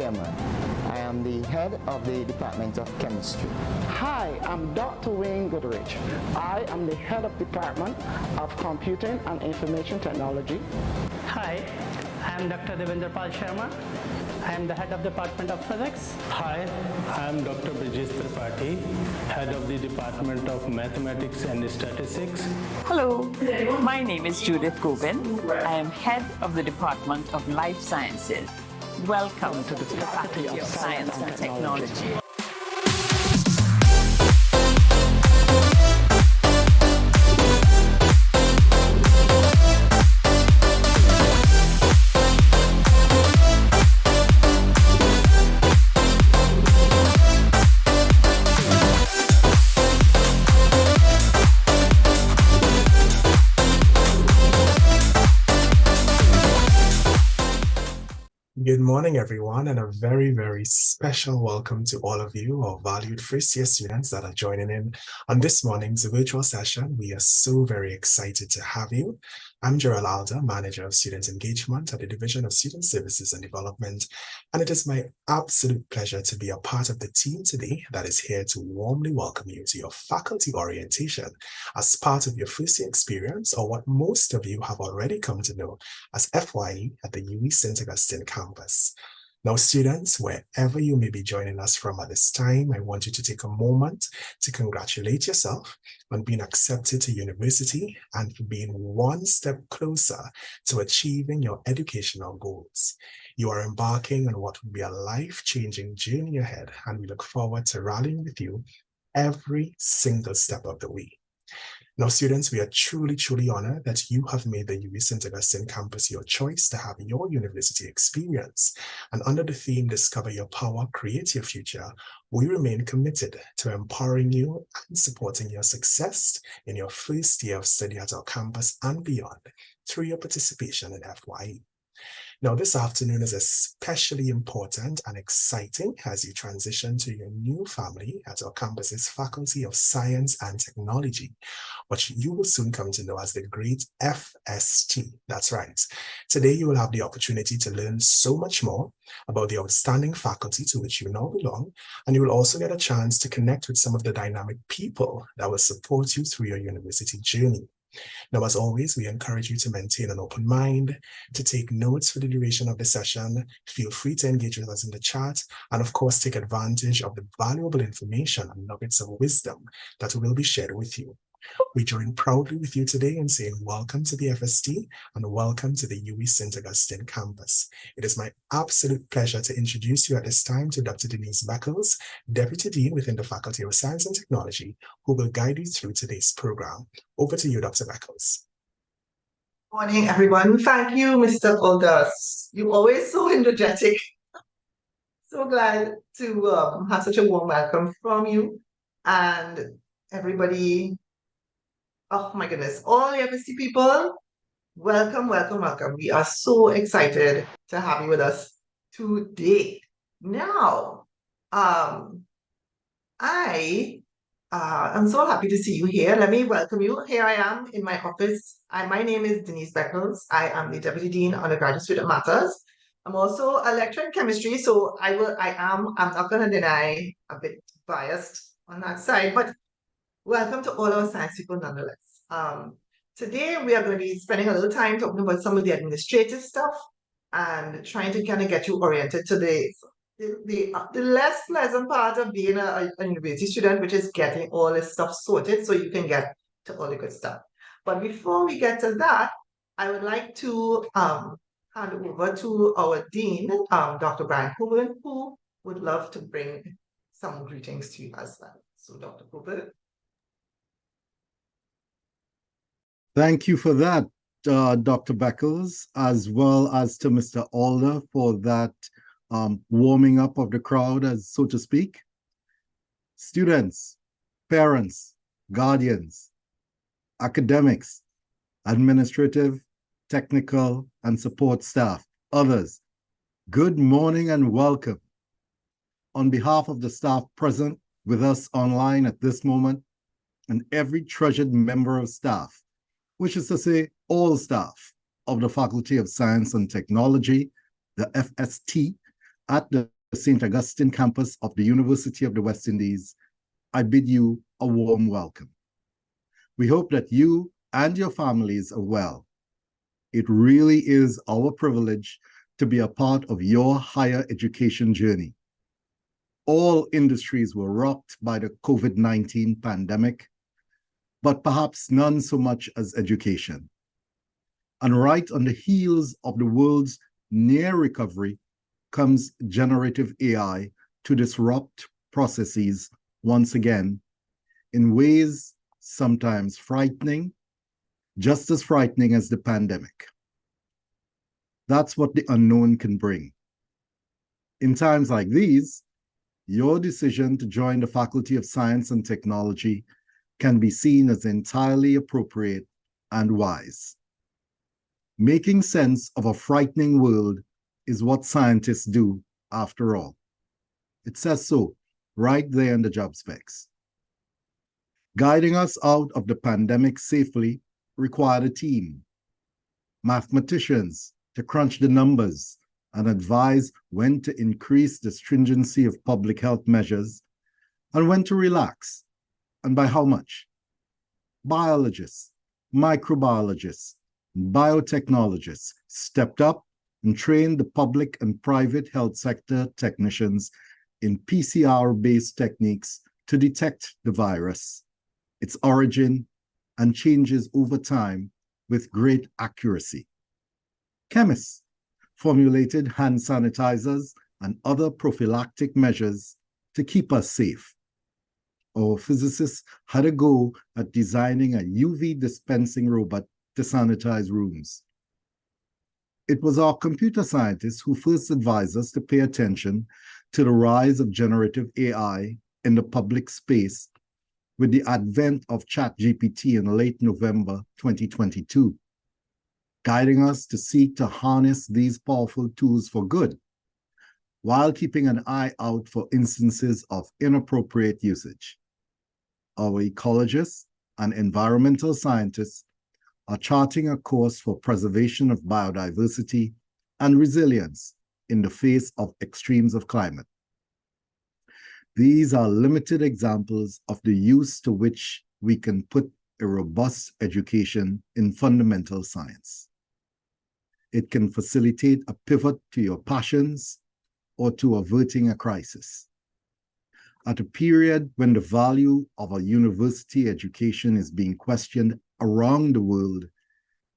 Sherman. I am the head of the Department of Chemistry. Hi, I'm Dr. Wayne Goodrich. I am the head of Department of Computing and Information Technology. Hi, I am Dr. Devendra Pal Sharma. I am the head of Department of Physics. Hi, I am Dr. Brijesh Tripathi, head of the Department of Mathematics and Statistics. Hello, my name is Judith Gobin. I am head of the Department of Life Sciences. Welcome to the Faculty of Science and Technology. Good morning, everyone, and a very, very special welcome to all of you, our valued first-year students that are joining in on this morning's virtual session. We are so very excited to have you. I'm Gerald Alder, Manager of Student Engagement at the Division of Student Services and Development, and it is my absolute pleasure to be a part of the team today that is here to warmly welcome you to your faculty orientation as part of your first-year experience, or what most of you have already come to know as FYE at the UWI St. Augustine campus. Now, students, wherever you may be joining us from at this time, I want you to take a moment to congratulate yourself on being accepted to university and for being one step closer to achieving your educational goals. You are embarking on what will be a life-changing journey ahead, and we look forward to rallying with you every single step of the way. Now, students, we are truly, truly honored that you have made the UWI St. Augustine campus your choice to have your university experience. And under the theme, Discover Your Power, Create Your Future, we remain committed to empowering you and supporting your success in your first year of study at our campus and beyond through your participation in FYE. Now, this afternoon is especially important and exciting as you transition to your new family at our campus's Faculty of Science and Technology, which you will soon come to know as the great FST. That's right. Today, you will have the opportunity to learn so much more about the outstanding faculty to which you now belong, and you will also get a chance to connect with some of the dynamic people that will support you through your university journey. Now, as always, we encourage you to maintain an open mind, to take notes for the duration of the session. Feel free to engage with us in the chat, and of course, take advantage of the valuable information and nuggets of wisdom that will be shared with you. We join proudly with you today in saying welcome to the FST and welcome to the UWI St. Augustine campus. It is my absolute pleasure to introduce you at this time to Dr. Denise Beckles, Deputy Dean within the Faculty of Science and Technology, who will guide you through today's program. Over to you, Dr. Beckles. Morning, everyone. Thank you, Mr. Aldous. You're always so energetic. So glad to have such a warm welcome from you and everybody. Oh my goodness, all the FST people, welcome, welcome, welcome. We are so excited to have you with us today. Now, I'm so happy to see you here. Let me welcome you. Here I am in my office. My name is Denise Beckles. I am the Deputy Dean Undergraduate Student Matters. I'm also a lecturer in chemistry, so I'm not going to deny a bit biased on that side, but welcome to all our science people nonetheless. Today we are going to be spending a little time talking about some of the administrative stuff and trying to kind of get you oriented to the less pleasant part of being a university student, which is getting all this stuff sorted so you can get to all the good stuff. But before we get to that, I would like to hand over to our Dean, Dr. Brian Coburn, who would love to bring some greetings to you as well. So Dr. Coburn. Thank you for that, Dr. Beckles, as well as to Mr. Alder for that warming up of the crowd, as so to speak. Students, parents, guardians, academics, administrative, technical, and support staff, others, good morning and welcome. On behalf of the staff present with us online at this moment, and every treasured member of staff, which is to say all staff of the Faculty of Science and Technology, the FST, at the St. Augustine campus of the University of the West Indies, I bid you a warm welcome. We hope that you and your families are well. It really is our privilege to be a part of your higher education journey. All industries were rocked by the COVID-19 pandemic, but perhaps none so much as education. And right on the heels of the world's near recovery comes generative AI to disrupt processes once again in ways sometimes frightening, just as frightening as the pandemic. That's what the unknown can bring. In times like these, your decision to join the Faculty of Science and Technology can be seen as entirely appropriate and wise. Making sense of a frightening world is what scientists do, after all. It says so right there in the job specs. Guiding us out of the pandemic safely required a team. Mathematicians to crunch the numbers and advise when to increase the stringency of public health measures and when to relax, and by how much. Biologists, microbiologists, biotechnologists stepped up and trained the public and private health sector technicians in PCR-based techniques to detect the virus, its origin, and changes over time with great accuracy. Chemists formulated hand sanitizers and other prophylactic measures to keep us safe. Our physicists had a go at designing a UV dispensing robot to sanitize rooms. It was our computer scientists who first advised us to pay attention to the rise of generative AI in the public space with the advent of ChatGPT in late November 2022, guiding us to seek to harness these powerful tools for good, while keeping an eye out for instances of inappropriate usage. Our ecologists and environmental scientists are charting a course for preservation of biodiversity and resilience in the face of extremes of climate. These are limited examples of the use to which we can put a robust education in fundamental science. It can facilitate a pivot to your passions or to averting a crisis. At a period when the value of a university education is being questioned around the world,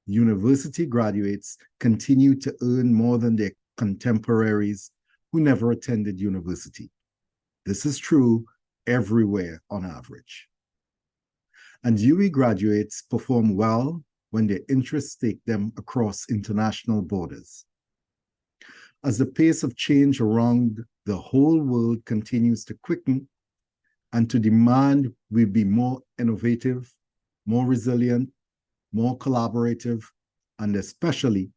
university graduates continue to earn more than their contemporaries who never attended university. This is true everywhere on average. And UE graduates perform well when their interests take them across international borders. As the pace of change around the whole world continues to quicken and to demand we be more innovative, more resilient, more collaborative, and especially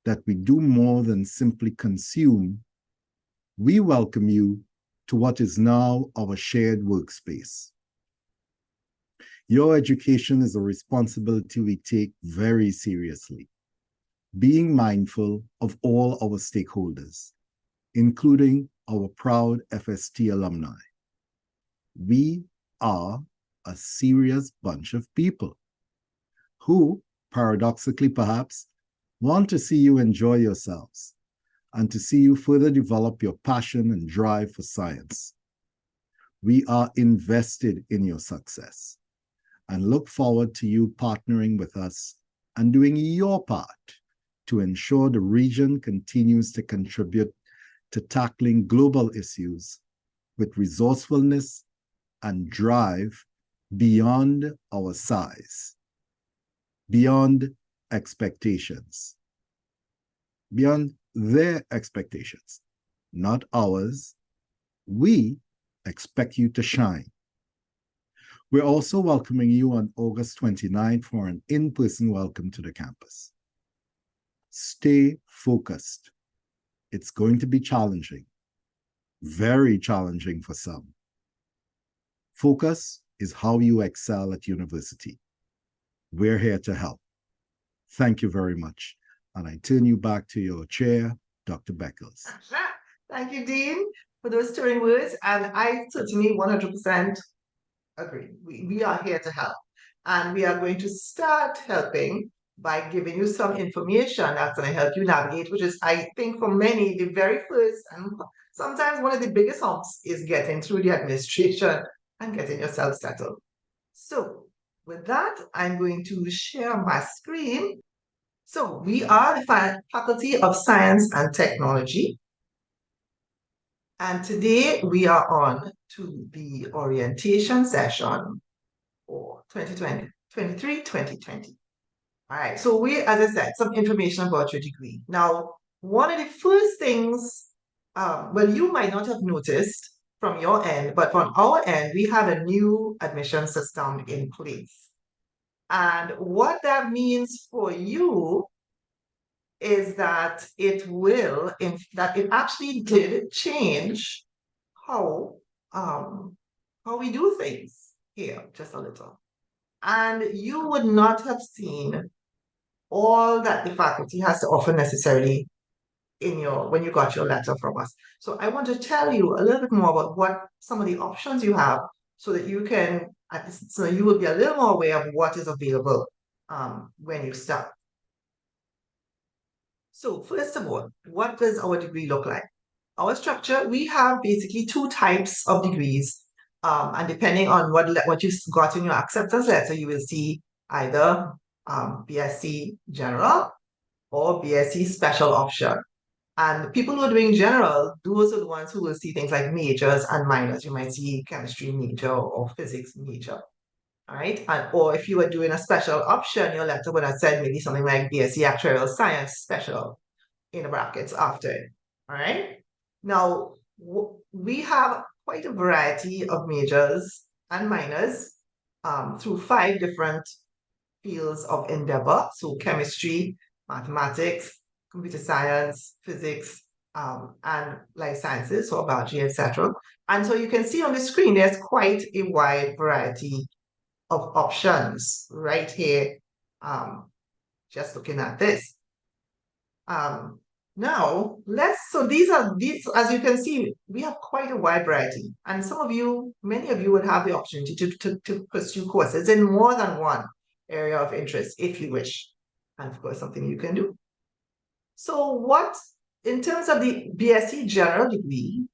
that we do more than simply consume, we welcome you to what is now our shared workspace. Your education is a responsibility we take very seriously, being mindful of all our stakeholders, including our proud FST alumni. We are a serious bunch of people who, paradoxically perhaps, want to see you enjoy yourselves and to see you further develop your passion and drive for science. We are invested in your success and look forward to you partnering with us and doing your part to ensure the region continues to contribute to tackling global issues with resourcefulness and drive beyond our size, beyond expectations, beyond their expectations, not ours. We expect you to shine. We're also welcoming you on August 29th for an in-person welcome to the campus. Stay focused. It's going to be challenging, very challenging for some. Focus is how you excel at university. We're here to help. Thank you very much. And I turn you back to your chair, Dr. Beckles. Thank you, Dean, for those stirring words. And I certainly 100% agree. We are here to help. And we are going to start helping by giving you some information that's going to help you navigate, which is, I think, for many, the very first and sometimes one of the biggest humps is getting through the administration and getting yourself settled. So with that, I'm going to share my screen. So we are the Faculty of Science and Technology. And today we are on to the orientation session for 2020. All right, so as I said, some information about your degree. Now, one of the first things, well, you might not have noticed from your end, but from our end, we have a new admission system in place. And what that means for you is that it actually did change how we do things here just a little. And you would not have seen all that the faculty has to offer necessarily when you got your letter from us. So I want to tell you a little bit more about what some of the options you have so that you will be a little more aware of what is available when you start. So first of all, what does our degree look like? Our structure, we have basically two types of degrees. And depending on what you got in your acceptance letter, you will see either BSc General or BSc Special Option. And people who are doing general, those are the ones who will see things like majors and minors. You might see chemistry major or physics major. All right. Or if you were doing a special option, your letter would have said maybe something like BSc Actuarial Science Special in the brackets after it. All right. Now, we have quite a variety of majors and minors through 5 different fields of endeavor. So chemistry, mathematics, computer science, physics, and life sciences, so biology, etc. And so you can see on the screen, there's quite a wide variety of options right here, just looking at this. Now, these, as you can see, we have quite a wide variety. And many of you would have the opportunity to pursue courses in more than one area of interest if you wish. And of course, something you can do. So in terms of the BSc General degree,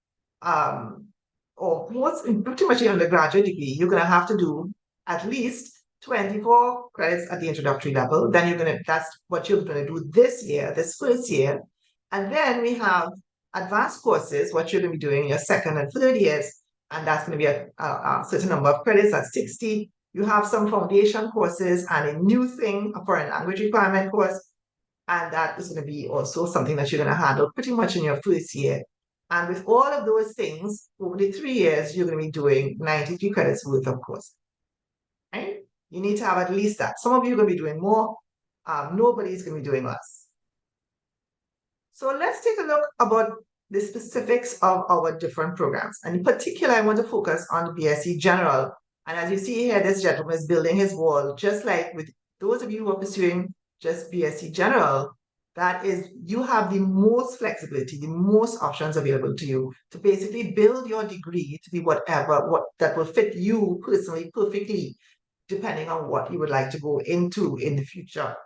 or pretty much the undergraduate degree, you're going to have to do at least 24 credits at the introductory level. Then that's what you're going to do this first year. And then we have advanced courses, what you're going to be doing in your second and third years. And that's going to be a certain number of credits at 60. You have some foundation courses and a new thing, a foreign language requirement course. And that is going to be also something that you're going to handle pretty much in your first year. And with all of those things, over the 3 years, you're going to be doing 93 credits worth of course. Right? You need to have at least that. Some of you are going to be doing more. Nobody's going to be doing less. So let's take a look about the specifics of our different programs. And in particular, I want to focus on the BSc General. And as you see here, this gentleman is building his wall, just like with those of you who are pursuing just BSc General, that is, you have the most flexibility, the most options available to you to basically build your degree to be that will fit you personally perfectly, depending on what you would like to go into in the future.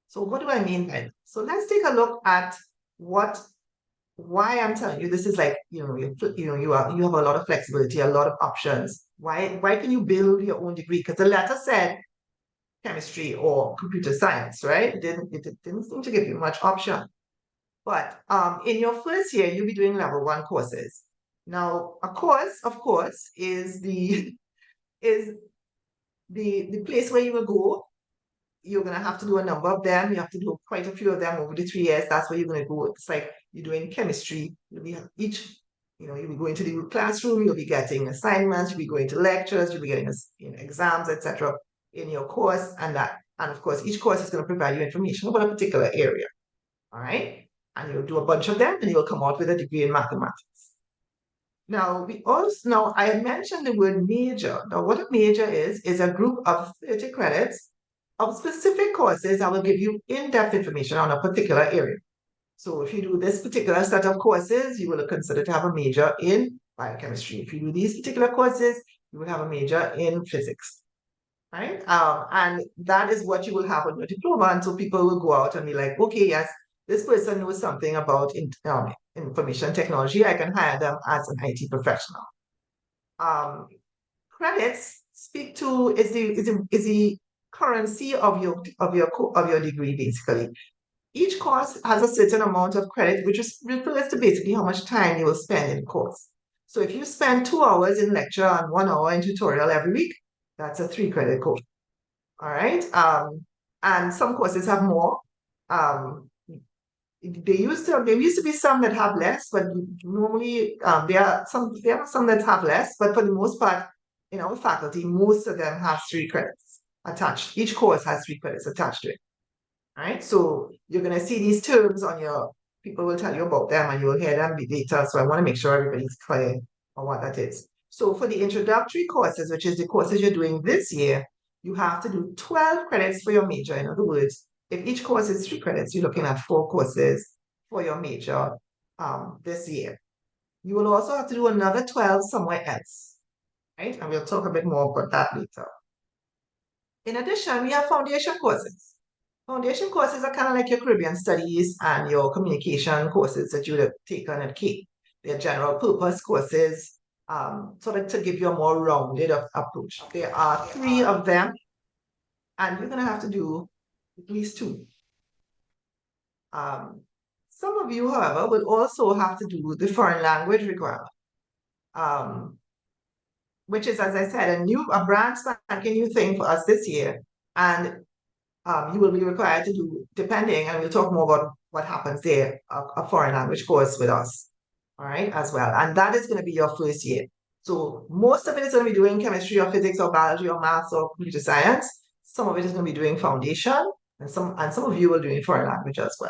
So what do I mean by that? So let's take a look at why I'm telling you this is like, you have a lot of flexibility, a lot of options. Why can you build your own degree? Because the letter said chemistry or computer science, right? It didn't seem to give you much option. But in your first year, you'll be doing level 1 courses. Now, a course, of course, is the place where you will go. You're going to have to do a number of them. You have to do quite a few of them over the 3 years. That's where you're going to go. It's like you're doing chemistry. You'll be you'll be going to the classroom. You'll be getting assignments. You'll be going to lectures. You'll be getting exams, etc. in your course. And of course, each course is going to provide you information about a particular area. All right. And you'll do a bunch of them and you'll come out with a degree in mathematics. Now, I had mentioned the word major. Now, what a major is a group of 30 credits of specific courses that will give you in-depth information on a particular area. So if you do this particular set of courses, you will consider to have a major in biochemistry. If you do these particular courses, you will have a major in physics, right? And that is what you will have on your diploma. And so people will go out and be like, okay, yes, this person knows something about information technology. I can hire them as an IT professional. Credits speak to is the currency of your degree, basically. Each course has a certain amount of credit, which refers to basically how much time you will spend in the course. So if you spend 2 hours in lecture and 1 hour in tutorial every week, that's a 3-credit course. All right. And some courses have more. There used to be some that have less, but normally there are some that have less, but for the most part, in our faculty, most of them have 3 credits attached. Each course has 3 credits attached to it. All right, so you're going to see these terms on your, people will tell you about them and you will hear them later. So I want to make sure everybody's clear on what that is. So for the introductory courses, which is the courses you're doing this year, you have to do 12 credits for your major. In other words, if each course is 3 credits, you're looking at 4 courses for your major this year. You will also have to do another 12 somewhere else, right? And we'll talk a bit more about that later. In addition, we have foundation courses. Foundation courses are kind of like your Caribbean studies and your communication courses that you would have taken at Cape. They're general purpose courses, sort of to give you a more rounded approach. There are 3 of them, and you're going to have to do at least 2. Some of you, however, will also have to do the foreign language requirement, which is, as I said, a brand spanking new thing for us this year. And you will be required to do, depending, and we'll talk more about what happens there, a foreign language course with us, all right, as well. And that is going to be your first year. So most of it is going to be doing chemistry or physics or biology or maths or computer science. Some of it is going to be doing foundation, and some of you will be doing foreign language as well.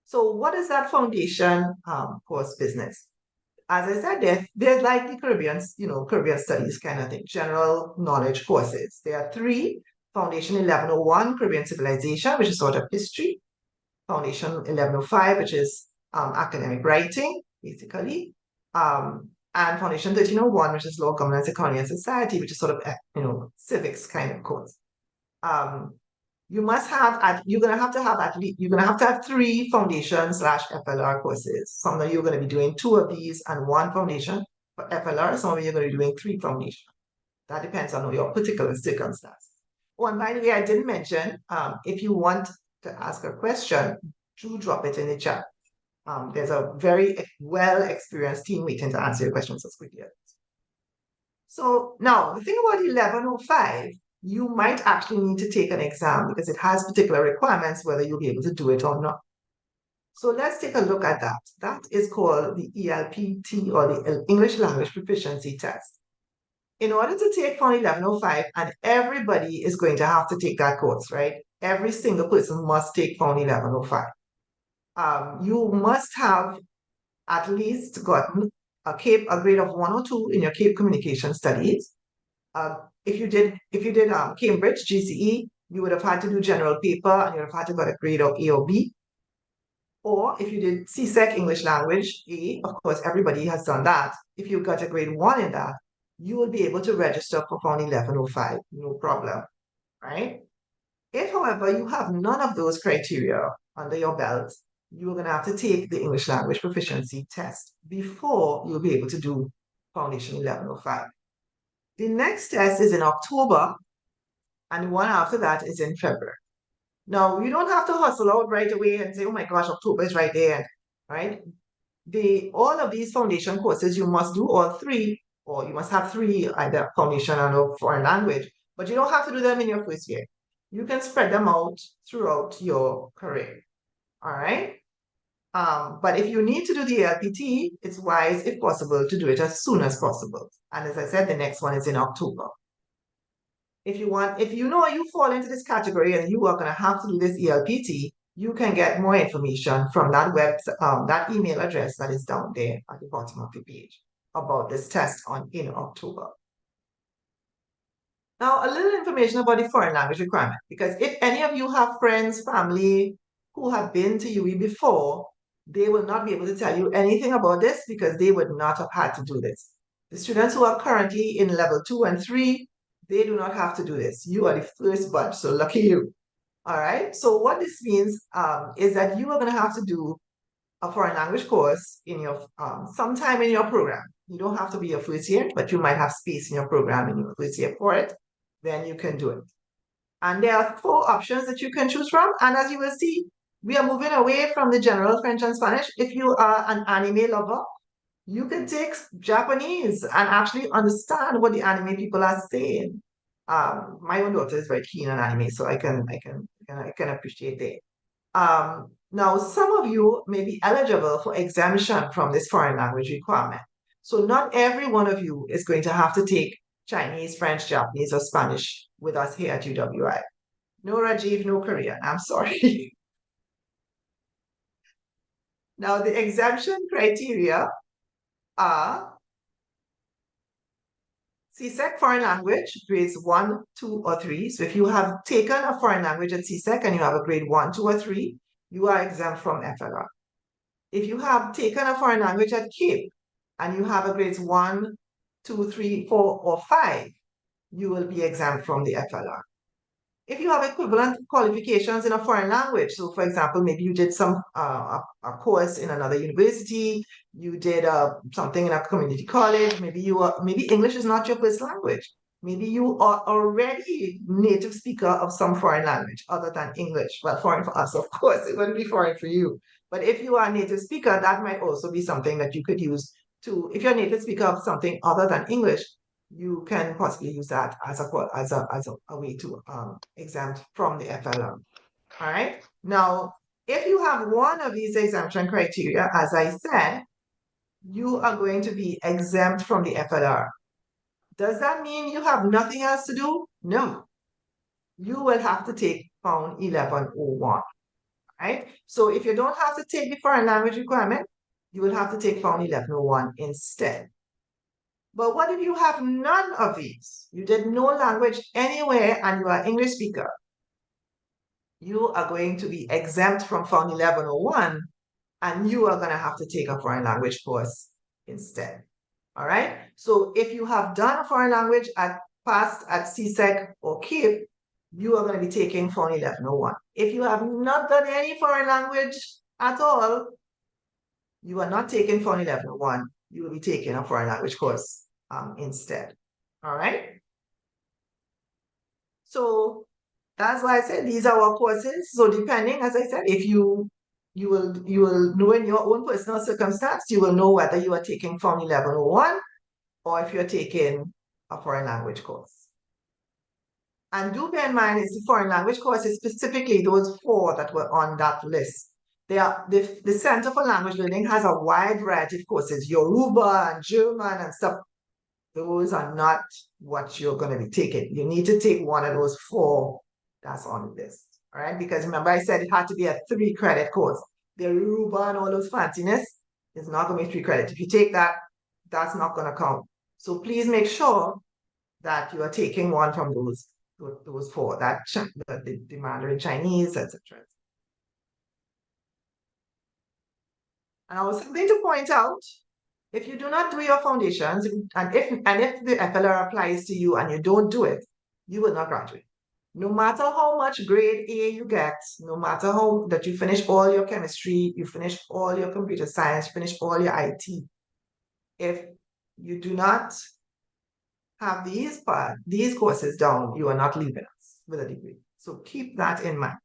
So what is that foundation course business? As I said, they're like the Caribbean studies kind of thing, general knowledge courses. There are 3. Foundation 1101, Caribbean Civilization, which is sort of history. Foundation 1105, which is academic writing, basically. And Foundation 1301, which is law, governance, economy, and society, which is sort of, civics kind of course. You're going to have to have 3 foundation/FLR courses. Some of you are going to be doing 2 of these and 1 foundation for FLR. Some of you are going to be doing 3 foundation. That depends on your particular circumstance. Oh, and by the way, I didn't mention, if you want to ask a question, do drop it in the chat. There's a very well-experienced team waiting to answer your questions as quickly as possible. So now, the thing about 1105, you might actually need to take an exam because it has particular requirements whether you'll be able to do it or not. So let's take a look at that. That is called the ELPT, or the English Language Proficiency Test. In order to take Found 1105, and everybody is going to have to take that course, right? Every single person must take Found 1105. You must have at least gotten a grade of 1 or 2 in your Cape Communication Studies. If you did Cambridge GCE, you would have had to do general paper and you would have had to get a grade of A or B. Or if you did CSEC English Language A, of course, everybody has done that. If you got a grade 1 in that, you will be able to register for Found 1105, no problem, right? If, however, you have none of those criteria under your belt, you're going to have to take the English Language Proficiency Test before you'll be able to do Foundation 1105. The next test is in October, and the one after that is in February. Now, you don't have to hustle out right away and say, oh my gosh, October is right there, right? All of these foundation courses, you must do all 3, or you must have 3, either foundation and or foreign language, but you don't have to do them in your first year. You can spread them out throughout your career, all right? But if you need to do the LPT, it's wise, if possible, to do it as soon as possible. And as I said, the next one is in October. If you know you fall into this category and you are going to have to do this ELPT, you can get more information from that that email address that is down there at the bottom of the page about this test in October. Now, a little information about the foreign language requirement, because if any of you have friends, family who have been to UE before, they will not be able to tell you anything about this because they would not have had to do this. The students who are currently in level 2 and 3, they do not have to do this. You are the first batch, so lucky you. All right, so what this means is that you are going to have to do a foreign language course in your sometime in your program. You don't have to be a first year, but you might have space in your program in your first year for it. Then you can do it. And there are 4 options that you can choose from. And as you will see, we are moving away from the general French and Spanish. If you are an anime lover, you can take Japanese and actually understand what the anime people are saying. My own daughter is very keen on anime, so I can appreciate that. Now, some of you may be eligible for exemption from this foreign language requirement. So not every one of you is going to have to take Chinese, French, Japanese, or Spanish with us here at UWI. No Rajiv, no Korean. I'm sorry. Now, the exemption criteria are CSEC foreign language, grades 1, 2, or 3. So if you have taken a foreign language at CSEC and you have a grade 1, 2, or 3, you are exempt from FLR. If you have taken a foreign language at CAPE and you have a grades 1, 2, 3, 4, or 5, you will be exempt from the FLR. If you have equivalent qualifications in a foreign language, so for example, maybe you did some a course in another university, you did something in a community college, maybe English is not your first language. Maybe you are already native speaker of some foreign language other than English. Well, foreign for us, of course, it wouldn't be foreign for you. But if you are a native speaker, that might also be something that you could use to, if you're a native speaker of something other than English, you can possibly use that as a way to exempt from the FLR. All right. Now, if you have one of these exemption criteria, as I said, you are going to be exempt from the FLR. Does that mean you have nothing else to do? No. You will have to take Found 1101. Right? So if you don't have to take the foreign language requirement, you will have to take Found 1101 instead. But what if you have none of these? You did no language anywhere and you are English speaker. You are going to be exempt from Found 1101 and you are going to have to take a foreign language course instead. All right? So if you have done a foreign language passed at CSEC or CAPE, you are going to be taking Found 1101. If you have not done any foreign language at all, you are not taking Found 1101. You will be taking a foreign language course instead. All right. So that's why I said these are our courses. So depending, as I said, if you will know in your own personal circumstance, you will know whether you are taking Found 1101 or if you're taking a foreign language course. And do bear in mind, it's the foreign language courses, specifically those 4 that were on that list. The Center for Language Learning has a wide variety of courses, Yoruba and German and stuff. Those are not what you're going to be taking. You need to take one of those 4 that's on the list. All right, because remember I said it had to be a 3-credit course. The Yoruba and all those fanciness is not going to be 3 credits. If you take that, that's not going to count. So please make sure that you are taking one from those 4, that the Mandarin Chinese, etc. And I was something to point out. If you do not do your foundations, and if the FLR applies to you and you don't do it, you will not graduate. No matter how much grade A you get, no matter how that you finish all your chemistry, you finish all your computer science, you finish all your IT, if you do not have these courses down, you are not leaving us with a degree. So keep that in mind.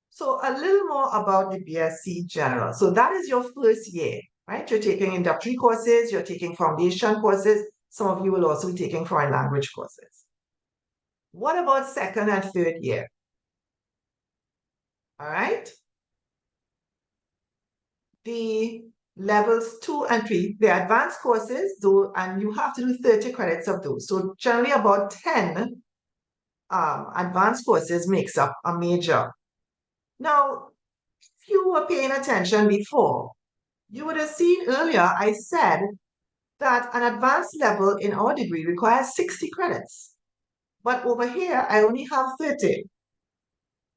So a little more about the BSc General. So that is your first year, right? You're taking introductory courses, you're taking foundation courses. Some of you will also be taking foreign language courses. What about second and third year? All right. The levels 2 and 3, the advanced courses, though, and you have to do 30 credits of those. So generally about 10 advanced courses makes up a major. Now, if you were paying attention before, you would have seen earlier I said that an advanced level in our degree requires 60 credits. But over here, I only have 30.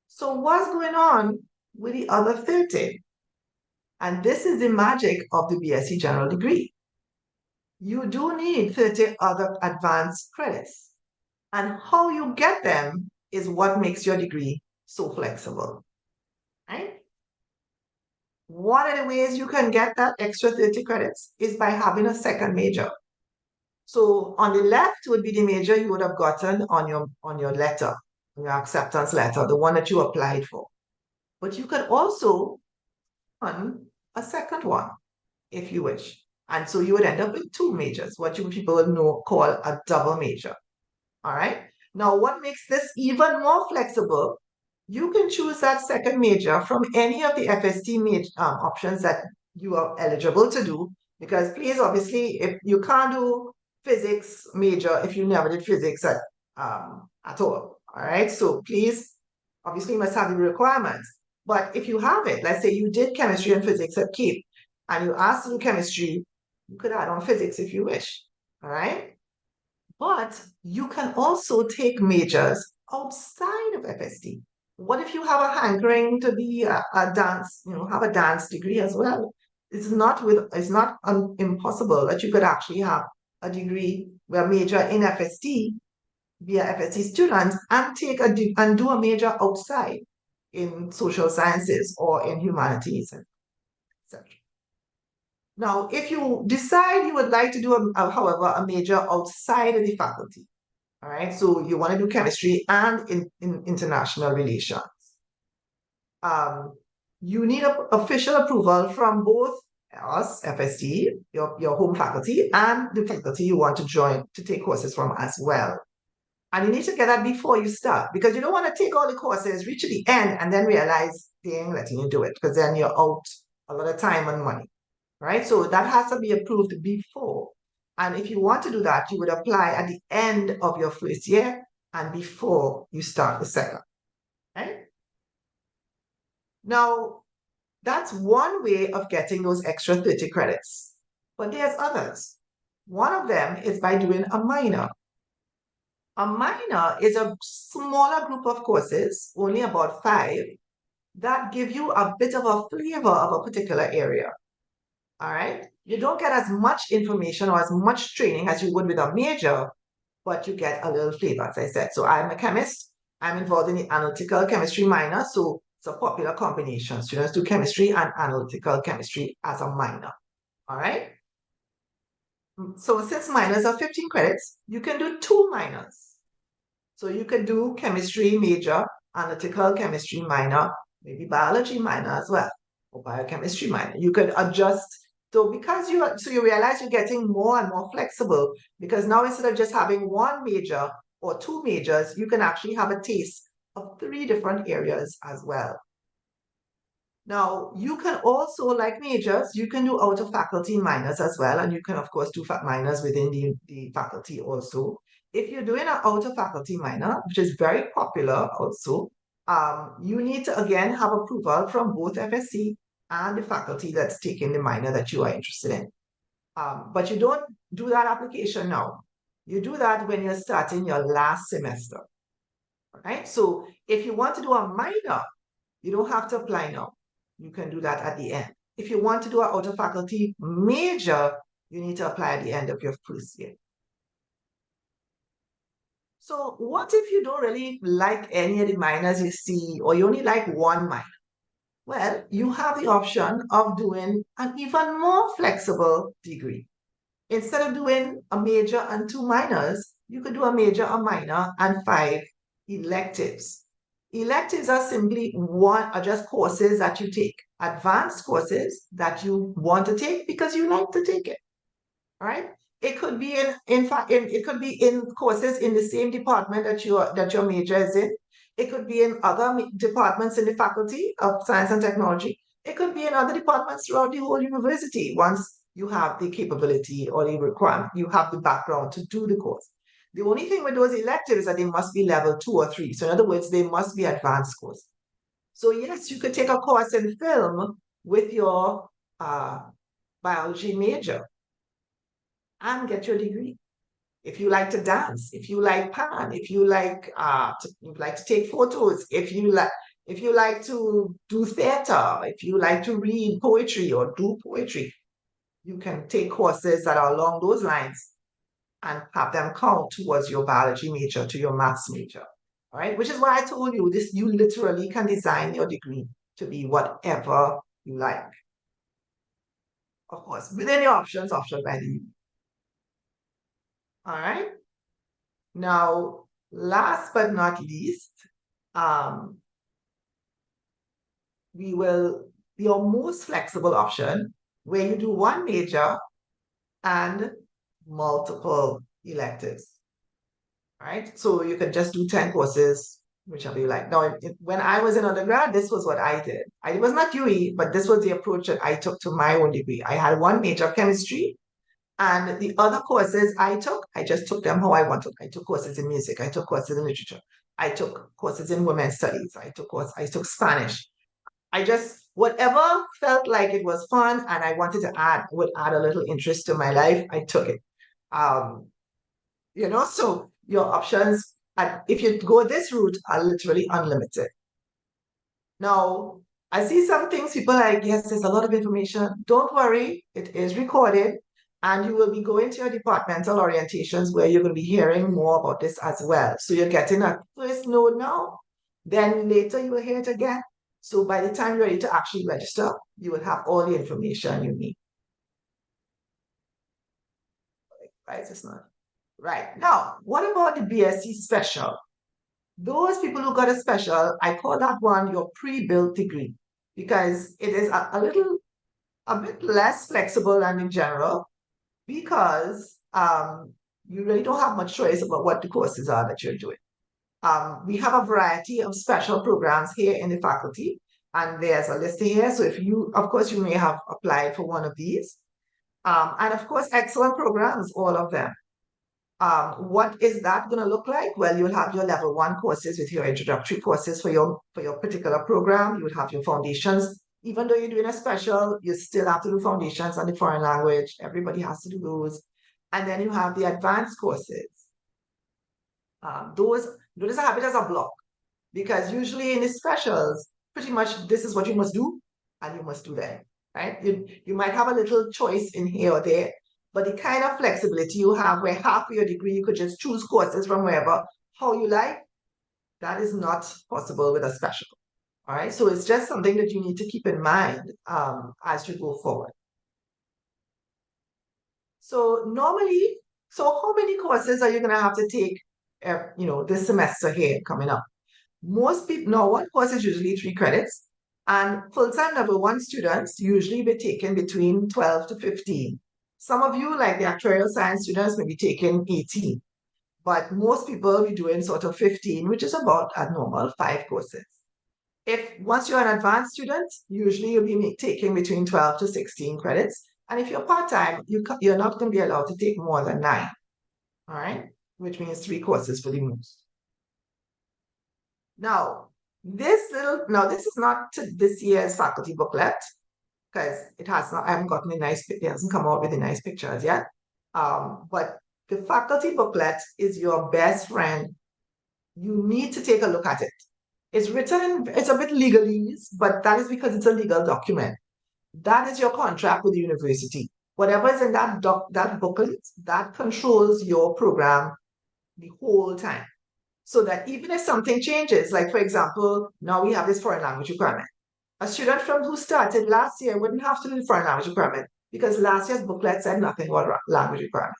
So what's going on with the other 30? And this is the magic of the BSc General degree. You do need 30 other advanced credits. And how you get them is what makes your degree so flexible, right? One of the ways you can get that extra 30 credits is by having a second major. So on the left would be the major you would have gotten on your letter, on your acceptance letter, the one that you applied for. But you can also run a second one if you wish. And so you would end up with two majors, what you people would call a double major. All right. Now, what makes this even more flexible, you can choose that second major from any of the FST options that you are eligible to do. Because please, obviously, if you can't do physics major if you never did physics at all. All right. So please, obviously, you must have the requirements. But if you have it, let's say you did chemistry and physics at Cape, and you asked to do chemistry, you could add on physics if you wish. All right. But you can also take majors outside of FST. What if you have a hankering to be a dance, have a dance degree as well? It's not impossible that you could actually have a degree where major in FST, be a FST student, and do a major outside in social sciences or in humanities, etc. Now, if you decide you would like to do, however, a major outside of the faculty, all right, so you want to do chemistry and in international relations, you need official approval from both us, FST, your home faculty, and the faculty you want to join to take courses from as well. And you need to get that before you start, because you don't want to take all the courses, reach to the end, and then realize they ain't letting you do it, because then you're out a lot of time and money. Right? So that has to be approved before. And if you want to do that, you would apply at the end of your first year and before you start the second. Right? Now, that's one way of getting those extra 30 credits. But there's others. One of them is by doing a minor. A minor is a smaller group of courses, only about 5, that give you a bit of a flavor of a particular area. All right. You don't get as much information or as much training as you would with a major, but you get a little flavor, as I said. So I'm a chemist. I'm involved in the analytical chemistry minor. So it's a popular combination. Students do chemistry and analytical chemistry as a minor. All right. So since minors are 15 credits, you can do 2 minors. So you can do chemistry major, analytical chemistry minor, maybe biology minor as well, or biochemistry minor. You could adjust. So because you realize you're getting more and more flexible, because now instead of just having 1 major or 2 majors, you can actually have a taste of 3 different areas as well. Now, you can also, like majors, you can do out-of-faculty minors as well, and you can, of course, do minors within the faculty also. If you're doing an out-of-faculty minor, which is very popular also, you need to, again, have approval from both FSC and the faculty that's taking the minor that you are interested in. But you don't do that application now. You do that when you're starting your last semester. All right? So if you want to do a minor, you don't have to apply now. You can do that at the end. If you want to do an out-of-faculty major, you need to apply at the end of your first year. So what if you don't really like any of the minors you see, or you only like 1 minor? Well, you have the option of doing an even more flexible degree. Instead of doing a major and 2 minors, you could do a major, a minor, and 5 electives. Electives are simply just courses that you take, advanced courses that you want to take because you like to take it. All right? It could be it could be in courses in the same department that your major is in. It could be in other departments in the Faculty of Science and Technology. It could be in other departments throughout the whole university once you have the capability or the requirement, you have the background to do the course. The only thing with those electives is that they must be level 2 or 3. So in other words, they must be advanced courses. So yes, you could take a course in film with your biology major and get your degree. If you like to dance, if you like pan, if you like to take photos, if If you like to do theater, if you like to read poetry or do poetry, you can take courses that are along those lines and have them count towards your biology major, to your maths major. All right, which is why I told you this, you literally can design your degree to be whatever you like. Of course, within your options, option by the. All right. Now, last but not least, your most flexible option where you do one major and multiple electives. Right? So you can just do 10 courses, whichever you like. Now, when I was in undergrad, this was what I did. I was not UE, but this was the approach that I took to my own degree. I had one major, chemistry, and the other courses I just took them how I wanted. I took courses in music. I took courses in literature. I took courses in women's studies. I took Spanish. I just, whatever felt like it was fun and I wanted to would add a little interest to my life, I took it. So your options, if you go this route, are literally unlimited. Now, I see some things people are like, yes, there's a lot of information. Don't worry, it is recorded, and you will be going to your departmental orientations where you're going to be hearing more about this as well. So you're getting a first note now, then later you will hear it again. So by the time you're ready to actually register, you will have all the information you need. Right, it's not. Right. Now, what about the BSc special? Those people who got a special, I call that one your pre-built degree because it is a bit less flexible than in general because you really don't have much choice about what the courses are that you're doing. We have a variety of special programs here in the faculty, and there's a list here. So of course, you may have applied for one of these. And of course, excellent programs, all of them. What is that going to look like? Well, you'll have your level 1 courses with your introductory courses for your particular program. You would have your foundations. Even though you're doing a special, you still have to do foundations on the foreign language. Everybody has to do those. And then you have the advanced courses. Those have it as a block because usually in the specials, pretty much this is what you must do and you must do that, right? You might have a little choice in here or there, but the kind of flexibility you have where half of your degree you could just choose courses from wherever, how you like, that is not possible with a special. All right, so it's just something that you need to keep in mind as you go forward. So normally, how many courses are you going to have to take, this semester here coming up? Most people, now one course is usually 3 credits, and full-time level 1 students usually be taking between 12 to 15. Some of you, like the actuarial science students, may be taking 18, but most people will be doing sort of 15, which is about a normal 5 courses. Once you're an advanced student, usually you'll be taking between 12 to 16 credits, and if you're part-time, you're not going to be allowed to take more than 9, all right? Which means 3 courses for the most. Now, this is not this year's faculty booklet because it hasn't come out with the nice pictures yet. But the faculty booklet is your best friend. You need to take a look at it. It's a bit legalese, but that is because it's a legal document. That is your contract with the university. Whatever is in that booklet, that controls your program the whole time. So that even if something changes, like for example, now we have this foreign language requirement. A student who started last year wouldn't have to do the foreign language requirement because last year's booklet said nothing about language requirement.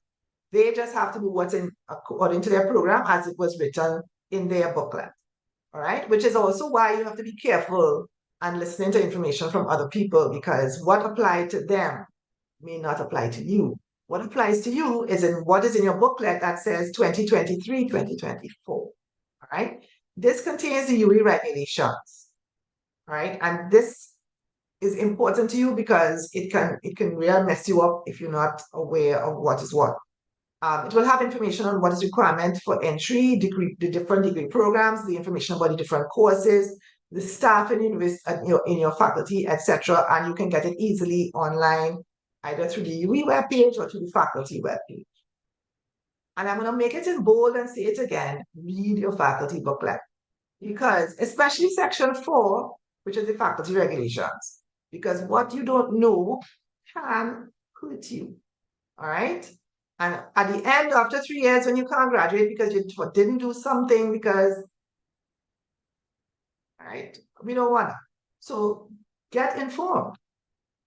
They just have to do what's in according to their program as it was written in their booklet. All right, which is also why you have to be careful and listening to information from other people because what applied to them may not apply to you. What applies to you is in what is in your booklet that says 2023, 2024. All right, this contains the UE regulations. All right, and this is important to you because it can really mess you up if you're not aware of what is what. It will have information on what is requirement for entry, the different degree programs, the information about the different courses, the staff in your faculty, etc. And you can get it easily online, either through the UE webpage or through the faculty webpage. And I'm going to make it in bold and say it again. Read your faculty booklet. Because especially section 4, which is the faculty regulations, because what you don't know can hurt you. All right. And at the end, after 3 years, when you can't graduate because you didn't do something because, all right, we don't want to. So get informed.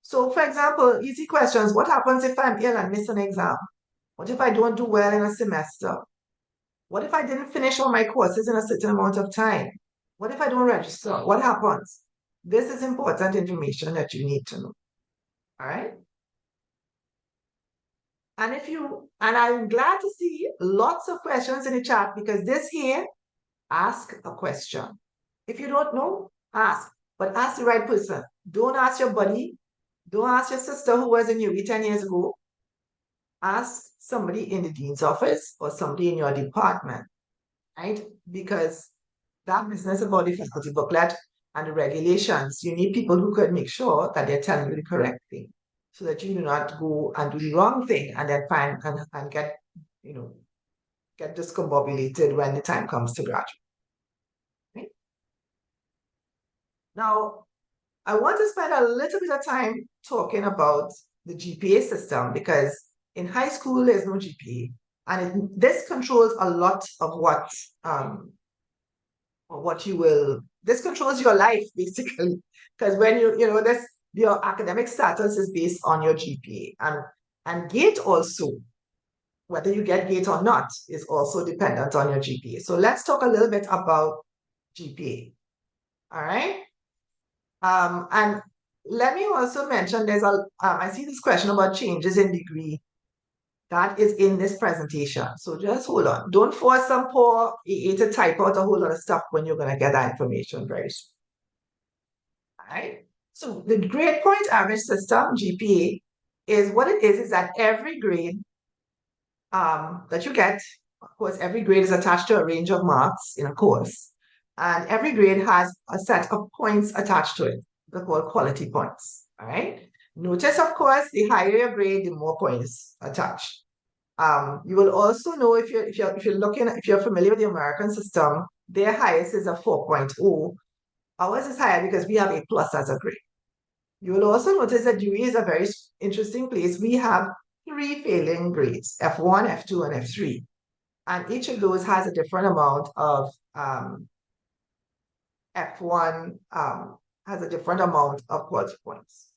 So for example, easy questions. What happens if I'm ill and miss an exam? What if I don't do well in a semester? What if I didn't finish all my courses in a certain amount of time? What if I don't register? What happens? This is important information that you need to know. All right. And I'm glad to see lots of questions in the chat because this here, ask a question. If you don't know, ask, but ask the right person. Don't ask your buddy. Don't ask your sister who was in UB 10 years ago. Ask somebody in the dean's office or somebody in your department, right? Because that business about the faculty booklet and the regulations, you need people who could make sure that they're telling you the correct thing so that you do not go and do the wrong thing and then find and get, get discombobulated when the time comes to graduate. Right? Now, I want to spend a little bit of time talking about the GPA system because in high school, there's no GPA. And this controls a lot of this controls your life basically. Because when your academic status is based on your GPA. And GATE also, whether you get GATE or not, is also dependent on your GPA. So let's talk a little bit about GPA. All right. And let me also mention I see this question about changes in degree that is in this presentation. So just hold on. Don't force some poor EA to type out a whole lot of stuff when you're going to get that information very soon. All right. So the grade point average system, GPA, is what it is that every grade that you get, of course, every grade is attached to a range of marks in a course. And every grade has a set of points attached to it. They're called quality points. All right. Notice, of course, the higher your grade, the more points attached. You will also know if you're familiar with the American system, their highest is a 4.0. Ours is higher because we have A+ as a grade. You will also notice that Dewey is a very interesting place. We have 3 failing grades, F1, F2, and F3. And each of those has a different amount of F1 has a different amount of quality points.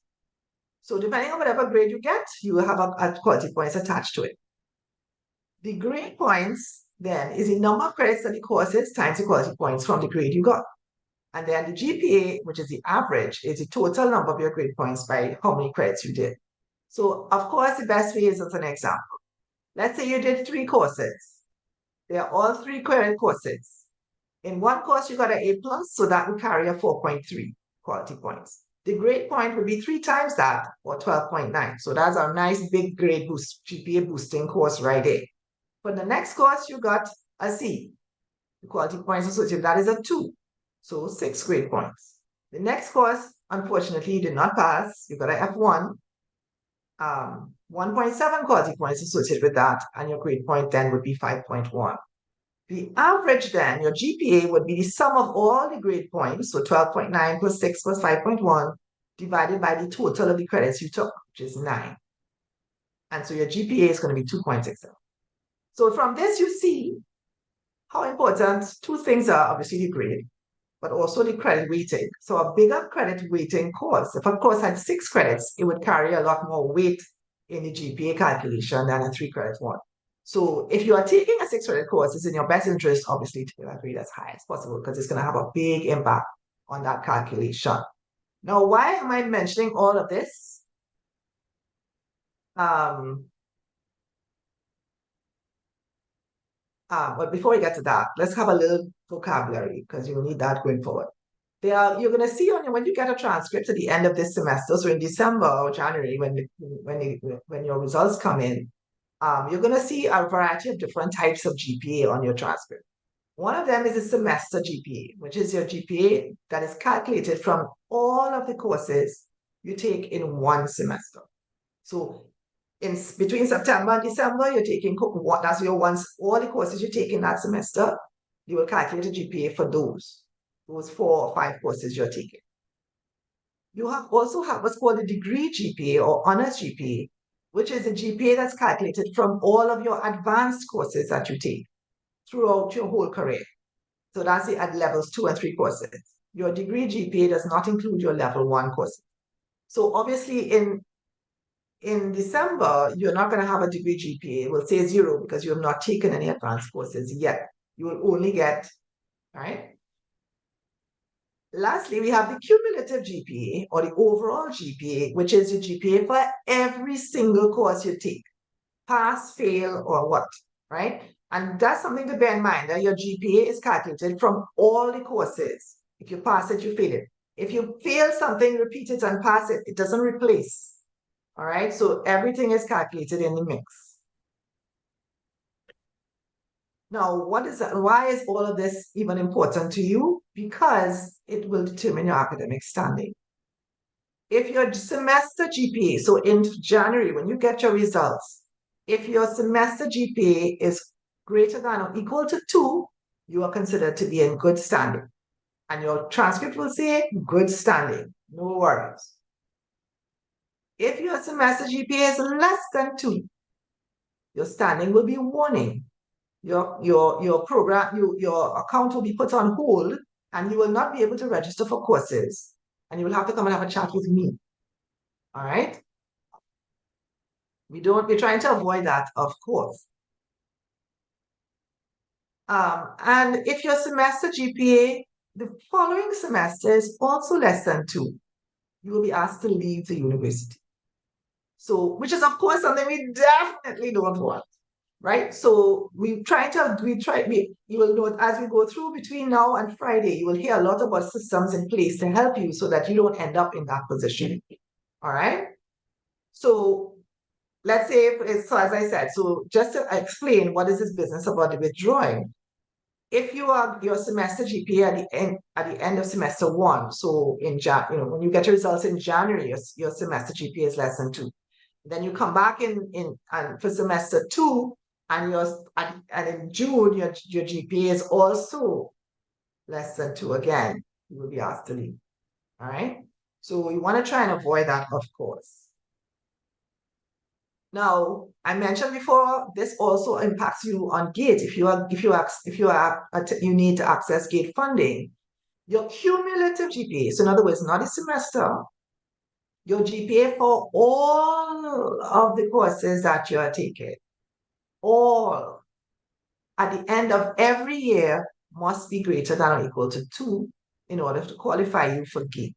So depending on whatever grade you get, you will have a quality points attached to it. The grade points then is the number of credits that the course is times the quality points from the grade you got. And then the GPA, which is the average, is the total number of your grade points by how many credits you did. So of course, the best way is as an example. Let's say you did 3 courses. They are all 3 credit courses. In one course, you got an A+, so that would carry a 4.3 quality points. The grade point would be 3 times that, or 12.9. So that's a nice big grade boost, GPA boosting course right there. For the next course, you got a C. The quality points associated with that is a 2. So 6 grade points. The next course, unfortunately, you did not pass. You got an F1. 1.7 quality points associated with that, and your grade point then would be 5.1. The average then, your GPA would be the sum of all the grade points, so 12.9 plus 6 plus 5.1, divided by the total of the credits you took, which is 9. And so your GPA is going to be 2.67. So from this, you see how important 2 things are, obviously the grade, but also the credit weighting. So a bigger credit weighting course, if a course had 6 credits, it would carry a lot more weight in the GPA calculation than a 3 credit one. So if you are taking a 6 credit course, it's in your best interest, obviously, to get that grade as high as possible because it's going to have a big impact on that calculation. Now, why am I mentioning all of this? But before we get to that, let's have a little vocabulary because you'll need that going forward. You're going to see when you get a transcript at the end of this semester, so in December or January, when your results come in, you're going to see a variety of different types of GPA on your transcript. One of them is a semester GPA, which is your GPA that is calculated from all of the courses you take in one semester. So between September and December, you're taking all the courses you take in that semester, you will calculate a GPA for those. those 4 or 5 courses you're taking. You also have what's called the degree GPA or honors GPA, which is a GPA that's calculated from all of your advanced courses that you take throughout your whole career. So that's the at levels 2 and 3 courses. Your degree GPA does not include your level 1 courses. So obviously in December, you're not going to have a degree GPA. It will say 0 because you have not taken any advanced courses yet. You will only get, right? Lastly, we have the cumulative GPA or the overall GPA, which is the GPA for every single course you take, pass, fail, or what, right? And that's something to bear in mind, that your GPA is calculated from all the courses. If you pass it, you fail it. If you fail something, repeat it and pass it, it doesn't replace. All right, so everything is calculated in the mix. Now, what is that? Why is all of this even important to you? Because it will determine your academic standing. If your semester GPA, so in January, when you get your results, if your semester GPA is greater than or equal to 2, you are considered to be in good standing. And your transcript will say good standing, no worries. If your semester GPA is less than 2, your standing will be warning. Your program, your account will be put on hold and you will not be able to register for courses. And you will have to come and have a chat with me. All right? We're trying to avoid that, of course. And if your semester GPA, the following semester is also less than 2, you will be asked to leave the university. So, which is of course something we definitely don't want. Right? So you will note as we go through between now and Friday, you will hear a lot about systems in place to help you so that you don't end up in that position. All right? So let's say, so as I said, so just to explain what is this business about the withdrawing. If you are your semester GPA at the end of semester 1, so in when you get your results in January, your semester GPA is less than 2. Then you come back for semester 2, and in June, your GPA is also less than 2 again. You will be asked to leave. All right? So you want to try and avoid that, of course. Now, I mentioned before, this also impacts you on GATE. If you need to access GATE funding, your cumulative GPA, so in other words, not a semester, your GPA for all of the courses that you are taking, all at the end of every year must be greater than or equal to 2 in order to qualify you for GATE.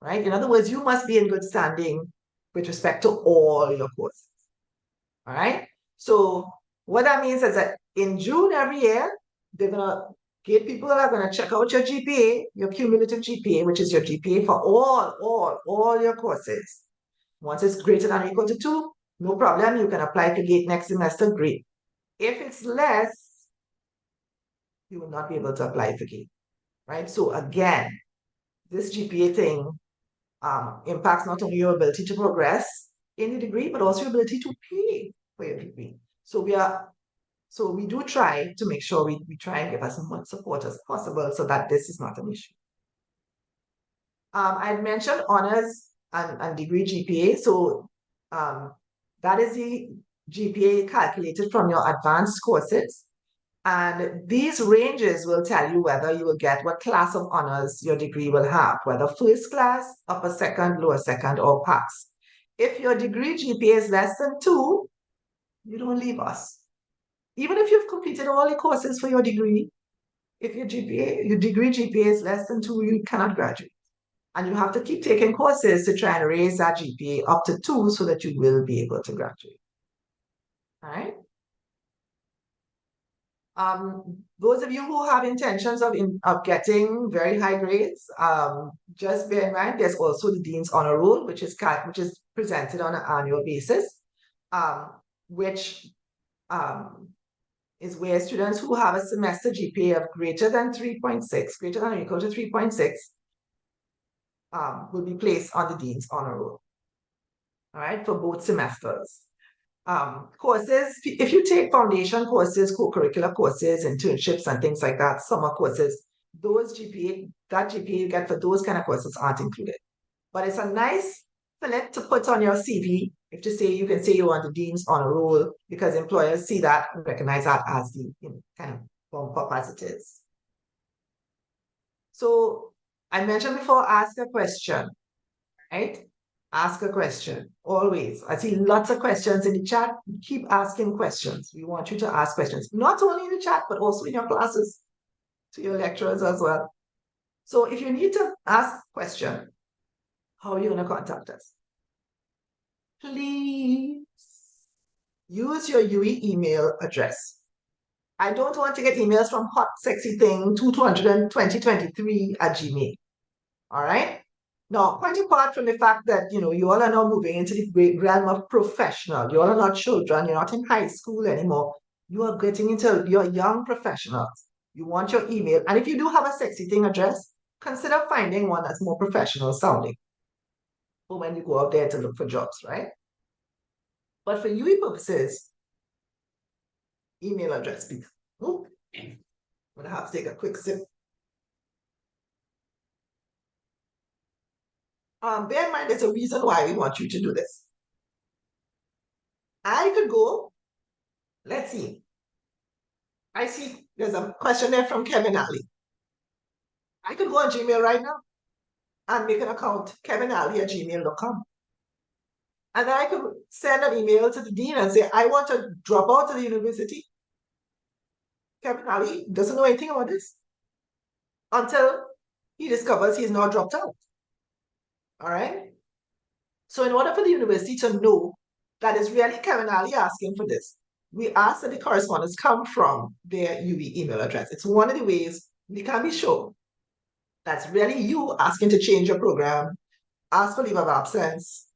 Right? In other words, you must be in good standing with respect to all your courses. All right? So what that means is that in June every year, GATE people are going to check out your GPA, your cumulative GPA, which is your GPA for all your courses. Once it's greater than or equal to 2, no problem. You can apply for GATE next semester, great. If it's less, you will not be able to apply for GATE, right? So again, this GPA thing impacts not only your ability to progress in the degree, but also your ability to pay for your degree. So we do try to make sure we try and give as much support as possible so that this is not an issue. I had mentioned honors and degree GPA. So that is the GPA calculated from your advanced courses. And these ranges will tell you whether you will get what class of honors your degree will have, whether first class, upper second, lower second, or pass. If your degree GPA is less than 2, you don't leave us. Even if you've completed all the courses for your degree, if your degree GPA is less than 2, you cannot graduate. And you have to keep taking courses to try and raise that GPA up to 2 so that you will be able to graduate. All right? Those of you who have intentions of getting very high grades, just bear in mind there's also the Dean's Honor Roll, which is presented on an annual basis, which is where students who have a semester GPA of greater than 3.6, greater than or equal to 3.6, will be placed on the Dean's Honor Roll. All right, for both semesters. Courses, if you take foundation courses, co-curricular courses, internships, and things like that, summer courses, that GPA you get for those kind of courses aren't included. But it's a nice fillet to put on your CV if to say you can say you're on the Dean's Honor Roll, because employers see that and recognize that as the kind of bump up as it is. So I mentioned before, ask a question, right? Ask a question, always. I see lots of questions in the chat. Keep asking questions. We want you to ask questions, not only in the chat, but also in your classes, to your lecturers as well. So if you need to ask a question, how are you going to contact us? Please use your UE email address. I don't want to get emails from hot sexy thing 2023 at Gmail. All right. Now, quite apart from the fact that you all are now moving into the realm of professional, you all are not children, you're not in high school anymore. You are getting into your young professionals. You want your email, and if you do have a sexy thing address, consider finding one that's more professional sounding for when you go out there to look for jobs, right? But for UE purposes, email address, please. I'm gonna have to take a quick sip. Bear in mind, there's a reason why we want you to do this. I could go, let's see. I see there's a question there from Kevin Ali. I could go on Gmail right now and make an account, kevinali@gmail.com. And then I could send an email to the dean and say, I want to drop out of the university. Kevin Ali doesn't know anything about this until he discovers he's not dropped out. All right? So in order for the university to know that it's really Kevin Ali asking for this, we ask that the correspondence come from their UE email address. It's one of the ways we can be sure that's really you asking to change your program, ask for leave of absence,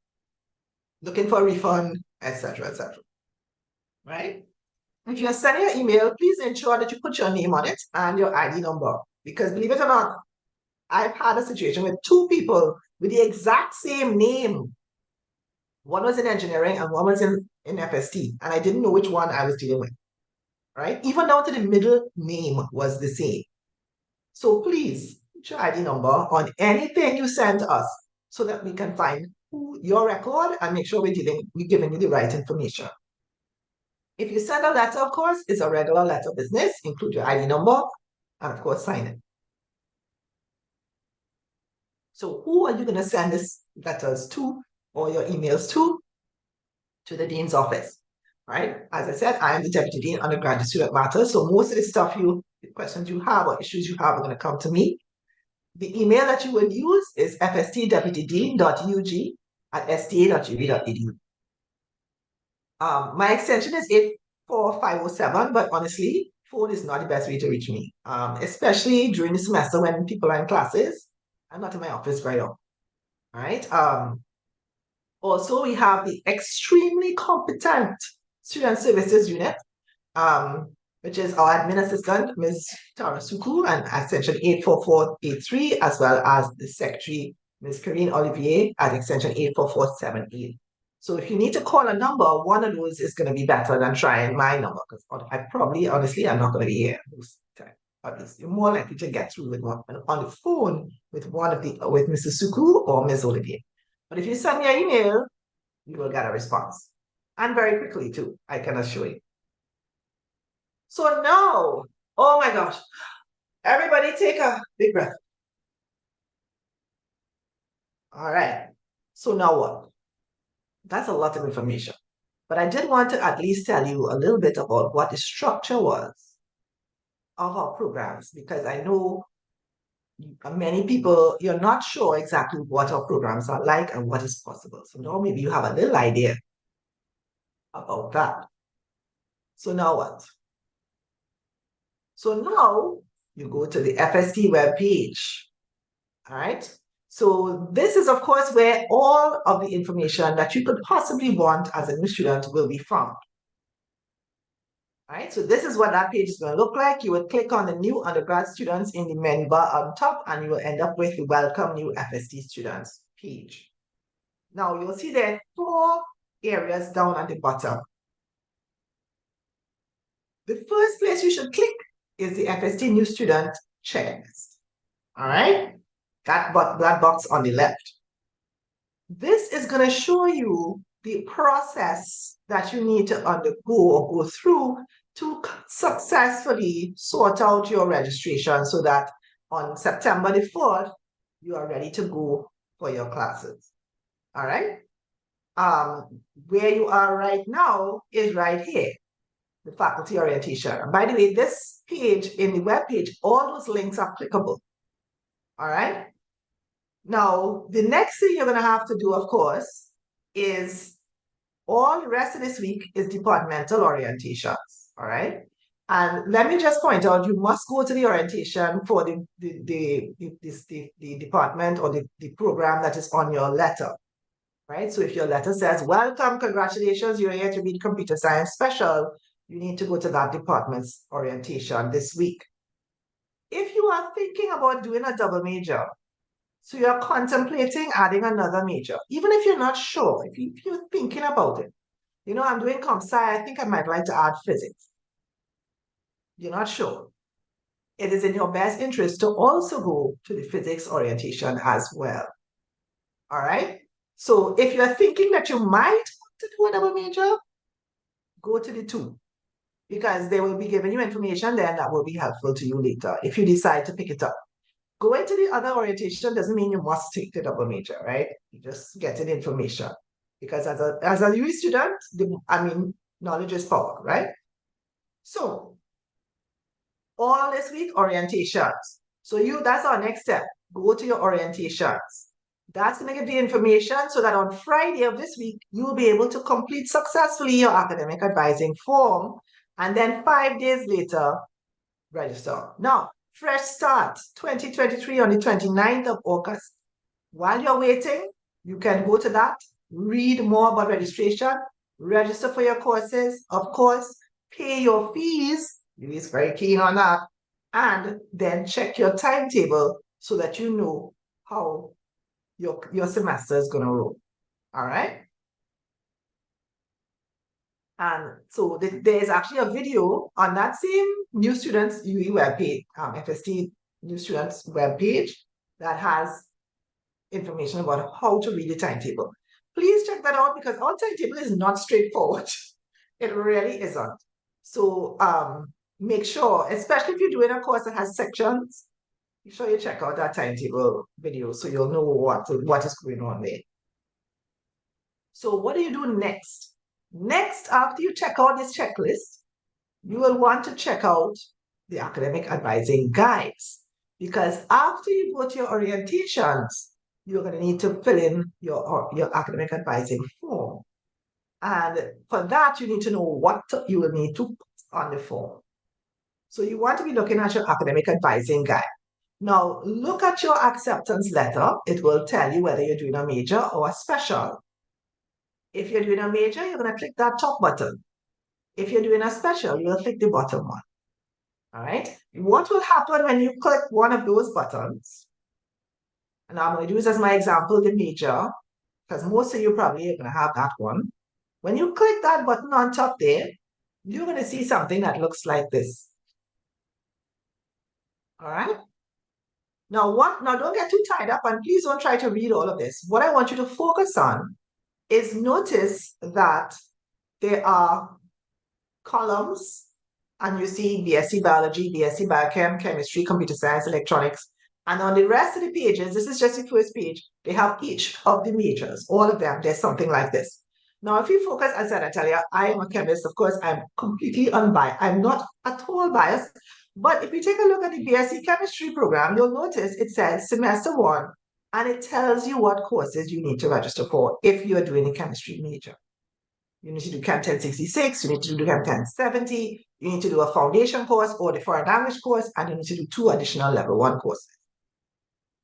looking for a refund, etc., etc. Right? If you're sending an email, please ensure that you put your name on it and your ID number. Because believe it or not, I've had a situation with two people with the exact same name. One was in engineering and one was in FST. And I didn't know which one I was dealing with. Right? Even down to the middle name was the same. So please put your ID number on anything you send to us so that we can find your record and make sure we're giving you the right information. If you send a letter, of course, it's a regular letter business. Include your ID number and, of course, sign it. So who are you going to send these letters to or your emails to? To the dean's office, right? As I said, I am the deputy dean undergraduate student matters. So most of the stuff the questions you have or issues you have are going to come to me. The email that you will use is fstdeputydeen.ug@sta.ub.edu. My extension is 84507, but honestly, phone is not the best way to reach me, especially during the semester when people are in classes. I'm not in my office very often, all right? Also, we have the extremely competent Student Services Unit, which is our admin assistant, Ms. Tara Suku, and extension 84483, as well as the secretary, Ms. Karine Olivier, at extension 84478. So if you need to call a number, one of those is going to be better than trying my number, because I probably, honestly, I'm not going to be here most time. At least you're more likely to get through with one on the phone with with Mrs. Suku or Ms. Olivier. But if you send me an email, you will get a response. And very quickly too, I can assure you. So now, oh my gosh, everybody take a big breath. All right, so now what? That's a lot of information. But I did want to at least tell you a little bit about what the structure was of our programs, because I know many people, you're not sure exactly what our programs are like and what is possible. So now maybe you have a little idea about that. So now what? So now you go to the FST webpage. All right. So this is, of course, where all of the information that you could possibly want as a new student will be found. All right, so this is what that page is going to look like. You will click on the new undergrad students in the menu bar on top, and you will end up with the welcome new FST students page. Now you'll see there are 4 areas down at the bottom. The first place you should click is the FST new student checklist. All right? That box on the left. This is going to show you the process that you need to undergo or go through to successfully sort out your registration so that on September the 4th, you are ready to go for your classes. All right? Where you are right now is right here, the faculty orientation. And by the way, this page in the web page, all those links are clickable. All right? Now, the next thing you're going to have to do, of course, is all the rest of this week is departmental orientations, all right? And let me just point out, you must go to the orientation for the department or the program that is on your letter, right? So if your letter says, welcome, congratulations, you're here to read computer science special, you need to go to that department's orientation this week. If you are thinking about doing a double major, so you're contemplating adding another major, even if you're not sure, if you're thinking about it. You know, I'm doing comp sci, I think I might like to add physics. You're not sure. It is in your best interest to also go to the physics orientation as well. All right? So if you're thinking that you might want to do a double major, go to the two, because they will be giving you information then that will be helpful to you later if you decide to pick it up. Going to the other orientation doesn't mean you must take the double major, right? You just getting information. Because as a UE student, knowledge is power, right? So, all this week, orientations. So that's our next step. Go to your orientations. That's going to give the information so that on Friday of this week, you'll be able to complete successfully your academic advising form. And then 5 days later, register. Now, fresh start 2023 on the 29th of August. While you're waiting, you can go to that, read more about registration, register for your courses, of course, pay your fees. Louis is very keen on that. And then check your timetable so that you know how your semester is going to roll. All right? And so there's actually a video on that same New Students UE webpage, FST New Students webpage, that has information about how to read the timetable. Please check that out because our timetable is not straightforward. It really isn't. So make sure, especially if you're doing a course that has sections, make sure you check out that timetable video so you'll know what is going on there. So what do you do next? Next, after you check out this checklist, you will want to check out the academic advising guides, because after you go to your orientations, you're going to need to fill in your academic advising form. And for that, you need to know what you will need to put on the form. So you want to be looking at your academic advising guide. Now, look at your acceptance letter. It will tell you whether you're doing a major or a special. If you're doing a major, you're going to click that top button. If you're doing a special, you will click the bottom one. All right? What will happen when you click one of those buttons? And I'm going to use as my example the major, because most of you probably are going to have that one. When you click that button on top there, you're going to see something that looks like this. All right? Now, don't get too tied up, and please don't try to read all of this. What I want you to focus on is notice that there are columns, and you see BSc Biology, BSc Biochem, Chemistry, Computer Science, Electronics. And on the rest of the pages, this is just the first page, they have each of the majors, all of them, there's something like this. Now, if you focus, as I tell you, I am a chemist, of course, I'm completely unbiased. I'm not at all biased. But if you take a look at the BSc Chemistry program, you'll notice it says semester 1, and it tells you what courses you need to register for if you're doing a chemistry major. You need to do Chem 1066, you need to do Chem 1070, you need to do a foundation course or the foreign language course, and you need to do 2 additional level 1 courses.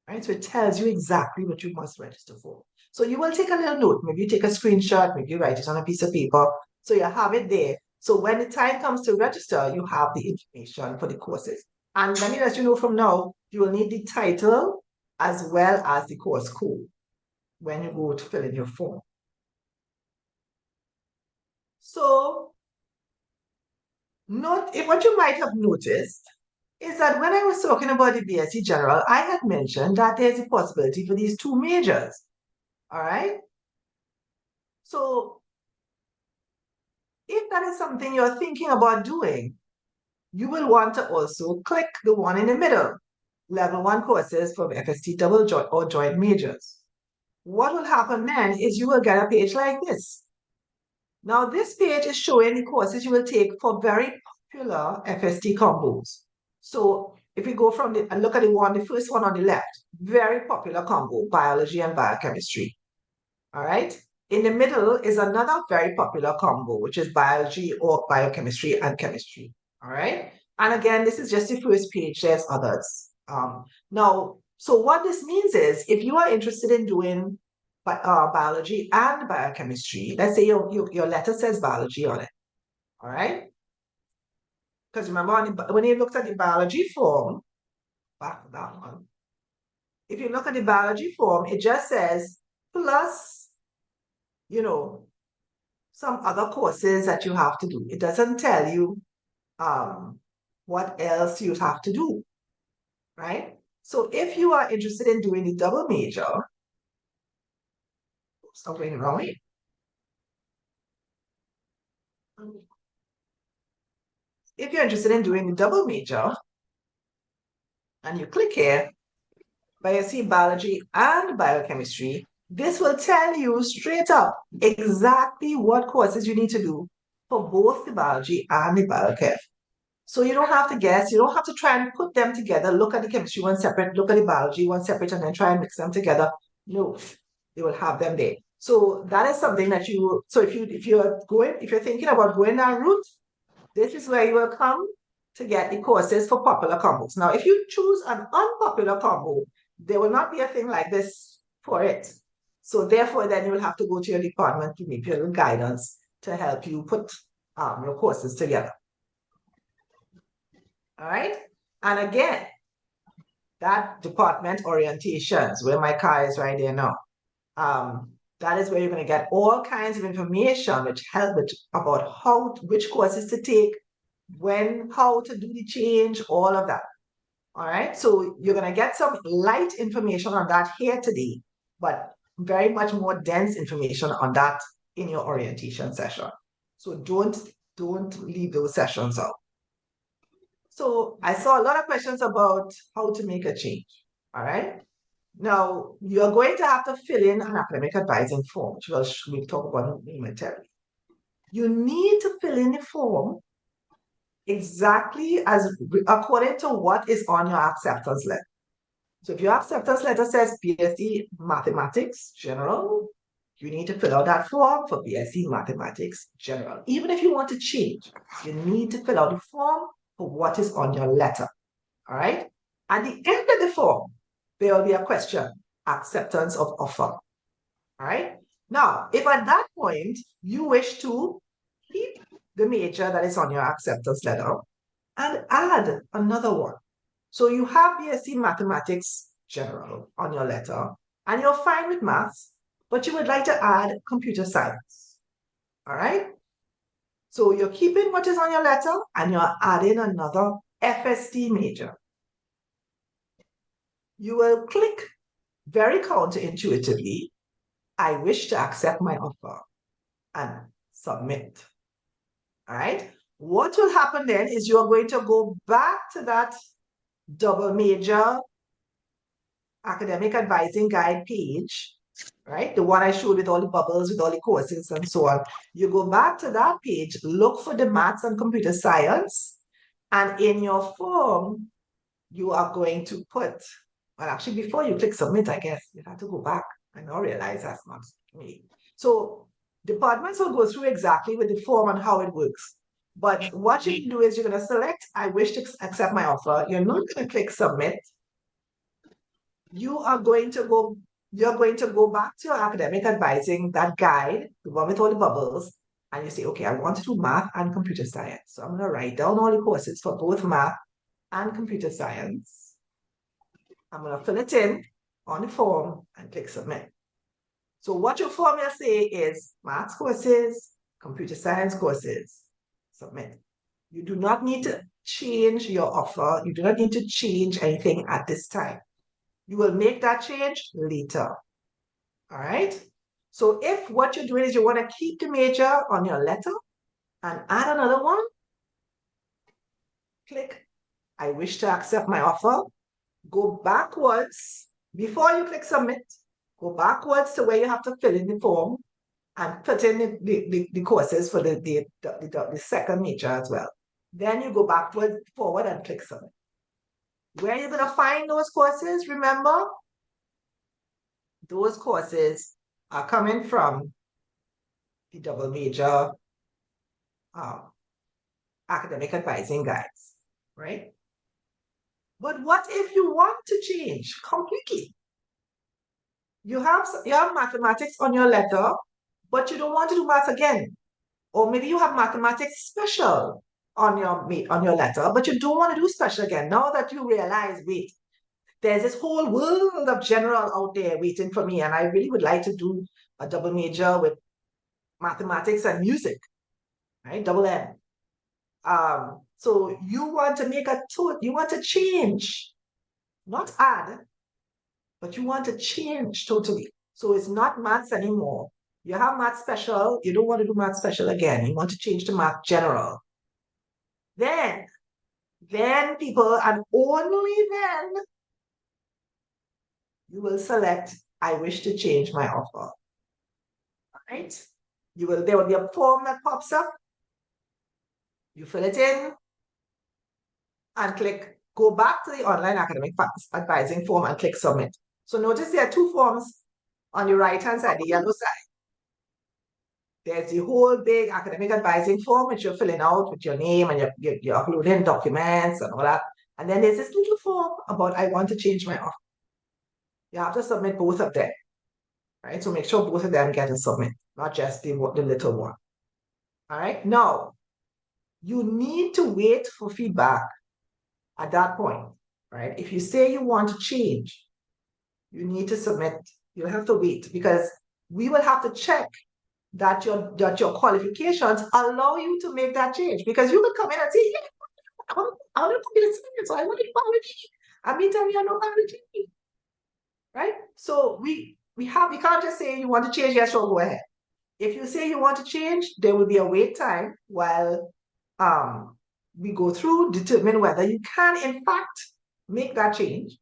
Right? So it tells you exactly what you must register for. So you will take a little note, maybe you take a screenshot, maybe you write it on a piece of paper, so you have it there. So when the time comes to register, you have the information for the courses. And let me let you know from now, you will need the title as well as the course code when you go to fill in your form. So, what you might have noticed is that when I was talking about the BSc General, I had mentioned that there's a possibility for these two majors. All right? So if that is something you're thinking about doing, you will want to also click the one in the middle, level 1 courses from FST double joint or joint majors. What will happen then is you will get a page like this. Now this page is showing the courses you will take for very popular FST combos. So if we go from and look at the first one on the left, very popular combo, biology and biochemistry. All right. In the middle is another very popular combo, which is biology or biochemistry and chemistry. All right. And again, this is just the first page. There's others. Now, so what this means is if you are interested in doing biology and biochemistry, let's say your letter says biology on it. All right. Because remember, when you looked at the biology form, back to that one. If you look at the biology form, it just says plus, some other courses that you have to do. It doesn't tell you what else you have to do, right? So if you are interested in doing the double major, stop going the wrong way. If you're interested in doing the double major, and you click here, BSc Biology and Biochemistry, this will tell you straight up exactly what courses you need to do for both the biology and the biochem. So you don't have to guess, you don't have to try and put them together, look at the chemistry one separate, look at the biology one separate, and then try and mix them together. No, you will have them there. So that is something that if you're thinking about going that route, this is where you will come to get the courses for popular combos. Now, if you choose an unpopular combo, there will not be a thing like this for it. So therefore, then you will have to go to your department to make your guidance to help you put your courses together. All right. And again, that department orientations, where my car is right there now. That is where you're going to get all kinds of information which help about which courses to take, when, how to do the change, all of that. All right. So you're going to get some light information on that here today, but very much more dense information on that in your orientation session. So don't leave those sessions out. So I saw a lot of questions about how to make a change. All right. Now you're going to have to fill in an academic advising form, which we'll talk about momentarily. You need to fill in the form exactly according to what is on your acceptance letter. So if your acceptance letter says BSc Mathematics General, you need to fill out that form for BSc Mathematics General. Even if you want to change, you need to fill out the form for what is on your letter. All right. At the end of the form, there will be a question, acceptance of offer. All right. Now, if at that point you wish to keep the major that is on your acceptance letter and add another one. So you have BSc Mathematics General on your letter and you're fine with maths, but you would like to add computer science. All right. So you're keeping what is on your letter and you're adding another FST major. You will click very counterintuitively, I wish to accept my offer, and submit. All right. What will happen then is you're going to go back to that double major academic advising guide page, right? The one I showed with all the bubbles, with all the courses and so on. You go back to that page, look for the maths and computer science, and in your form, you are going to put, well, actually, before you click submit, I guess, you have to go back. I now realize that's not me. So departments will go through exactly with the form and how it works. But what you can do is you're going to select, I wish to accept my offer. You're not going to click submit. You're going to go back to your academic advising, that guide, the one with all the bubbles, and you say, okay, I want to do math and computer science. So I'm going to write down all the courses for both math and computer science. I'm going to fill it in on the form and click submit. So what your form will say is math courses, computer science courses, submit. You do not need to change your offer. You do not need to change anything at this time. You will make that change later. All right? So if what you're doing is you want to keep the major on your letter and add another one, click I wish to accept my offer. Go backwards. Before you click submit, go backwards to where you have to fill in the form and put in the courses for the second major as well. Then you go backward, forward, and click submit. Where you're going to find those courses, remember, those courses are coming from the double major academic advising guides, right? But what if you want to change completely? You have mathematics on your letter, but you don't want to do math again. Or maybe you have mathematics special on your letter, but you don't want to do special again. Now that you realize, wait, there's this whole world of general out there waiting for me, and I really would like to do a double major with mathematics and music, right? Double M. So you want to you want to change, not add, but you want to change totally. So it's not maths anymore. You have math special, you don't want to do math special again. You want to change to math general. Then people, and only then, you will select, I wish to change my offer. All right? There will be a form that pops up. You fill it in and click, go back to the online academic advising form and click submit. So notice there are two forms on your right-hand side, the yellow side. There's the whole big academic advising form, which you're filling out with your name and you're uploading documents and all that. And then there's this little form about, I want to change my offer. You have to submit both of them, right? So make sure both of them get a submit, not just the little one. All right. Now, you need to wait for feedback at that point, right? If you say you want to change, you need to submit. You'll have to wait because we will have to check that your qualifications allow you to make that change. Because you could come in and say, yeah, I want to put this in, so I want to biology. I mean, tell me I know biology, right? So we can't just say you want to change, yes, sure, go ahead. If you say you want to change, there will be a wait time while we go through, determine whether you can in fact make that change.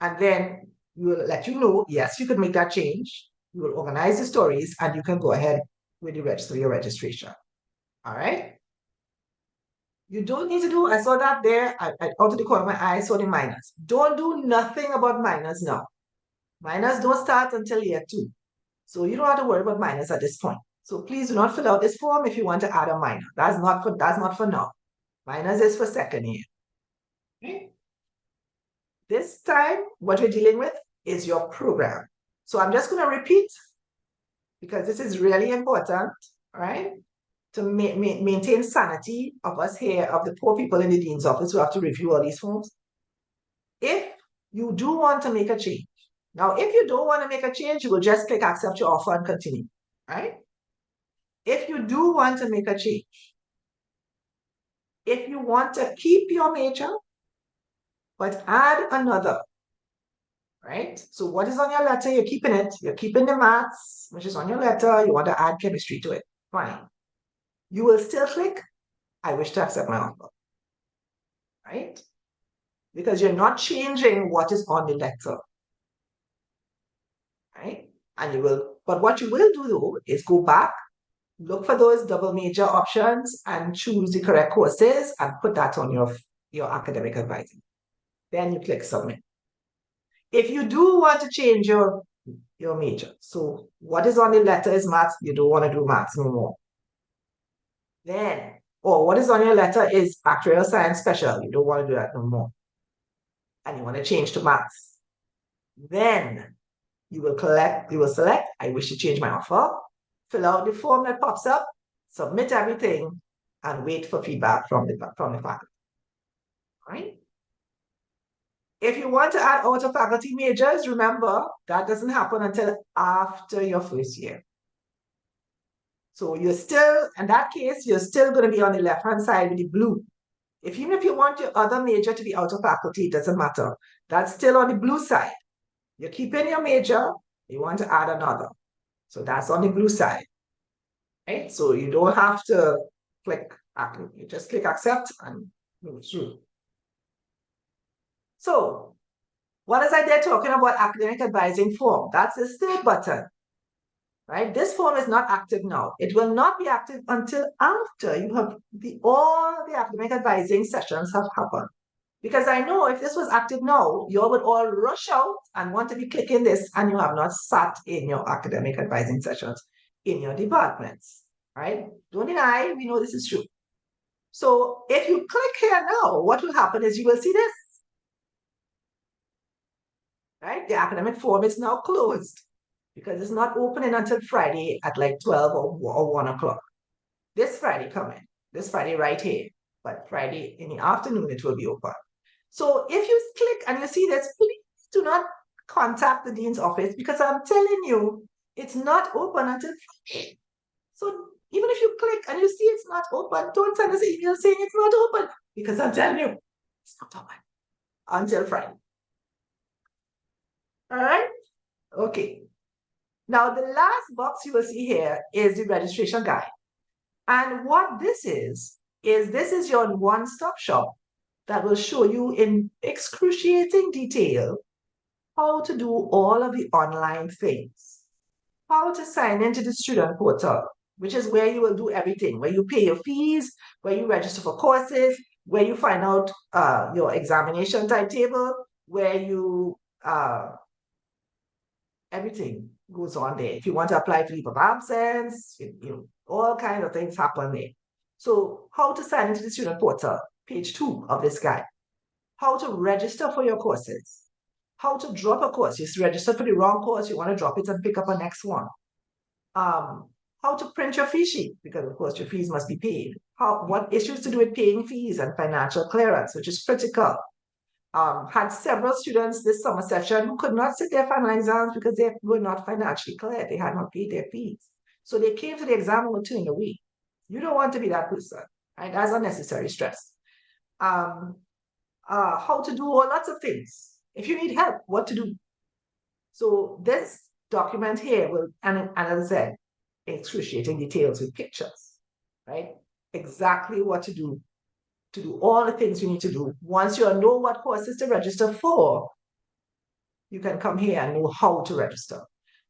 And then we will let you know, yes, you could make that change. We will organize the stories and you can go ahead with your registration. All right. You don't need to do, I saw that there, out of the corner of my eye, I saw the minors. Don't do nothing about minors now. Minors don't start until year 2. So you don't have to worry about minors at this point. So please do not fill out this form if you want to add a minor. That's not for now. Minors is for second year. Okay. This time, what we're dealing with is your program. So I'm just going to repeat because this is really important, right? To maintain sanity of us here, of the poor people in the dean's office who have to review all these forms. If you do want to make a change, now if you don't want to make a change, you will just click accept your offer and continue, right? If you do want to make a change, if you want to keep your major, but add another, right? So what is on your letter, you're keeping it. You're keeping the maths, which is on your letter. You want to add chemistry to it. Fine. You will still click, I wish to accept my offer, right? Because you're not changing what is on the letter, right? And you will, but what you will do though is go back, look for those double major options and choose the correct courses and put that on your academic advising. Then you click submit. If you do want to change your major, so what is on the letter is maths, you don't want to do maths no more. Then, or what is on your letter is actuarial science special, you don't want to do that no more. And you want to change to maths. Then you will select, I wish to change my offer, fill out the form that pops up, submit everything, and wait for feedback from the faculty. Right? If you want to add out of faculty majors, remember that doesn't happen until after your first year. So you're still, in that case, you're still going to be on the left-hand side with the blue. Even if you want your other major to be out of faculty, it doesn't matter. That's still on the blue side. You're keeping your major, you want to add another. So that's on the blue side. Right? So you don't have to click, you just click accept and move through. So what is I there talking about academic advising form? That's the third button. Right? This form is not active now. It will not be active until after you have all the academic advising sessions have happened. Because I know if this was active now, you all would all rush out and want to be clicking this, and you have not sat in your academic advising sessions in your departments. Right? Don't deny, we know this is true. So if you click here now, what will happen is you will see this. Right? The academic form is now closed because it's not opening until Friday at like 12 or 1 o'clock. This Friday coming, this Friday right here, but Friday in the afternoon it will be open. So if you click and you see this, please do not contact the dean's office because I'm telling you, it's not open until Friday. So even if you click and you see it's not open, don't send us an email saying it's not open because I'm telling you, it's not open until Friday. All right? Okay. Now, the last box you will see here is the registration guide. And what this is this is your one-stop shop that will show you in excruciating detail how to do all of the online things, how to sign into the student portal, which is where you will do everything, where you pay your fees, where you register for courses, where you find out your examination timetable, where you everything goes on there. If you want to apply for leave of absence, all kinds of things happen there. So how to sign into the student portal, page 2 of this guide. How to register for your courses. How to drop a course. You register for the wrong course, you want to drop it and pick up a next one. How to print your fee sheet, because of course your fees must be paid. What issues to do with paying fees and financial clearance, which is critical. Had several students this summer session who could not sit their final exams because they were not financially clear. They had not paid their fees. So they came to the exam and were turning away. You don't want to be that person, right? That's unnecessary stress. How to do lots of things. If you need help, what to do. So this document here will, and as I said, excruciating details with pictures, right? Exactly what to do all the things you need to do. Once you know what courses to register for, you can come here and know how to register.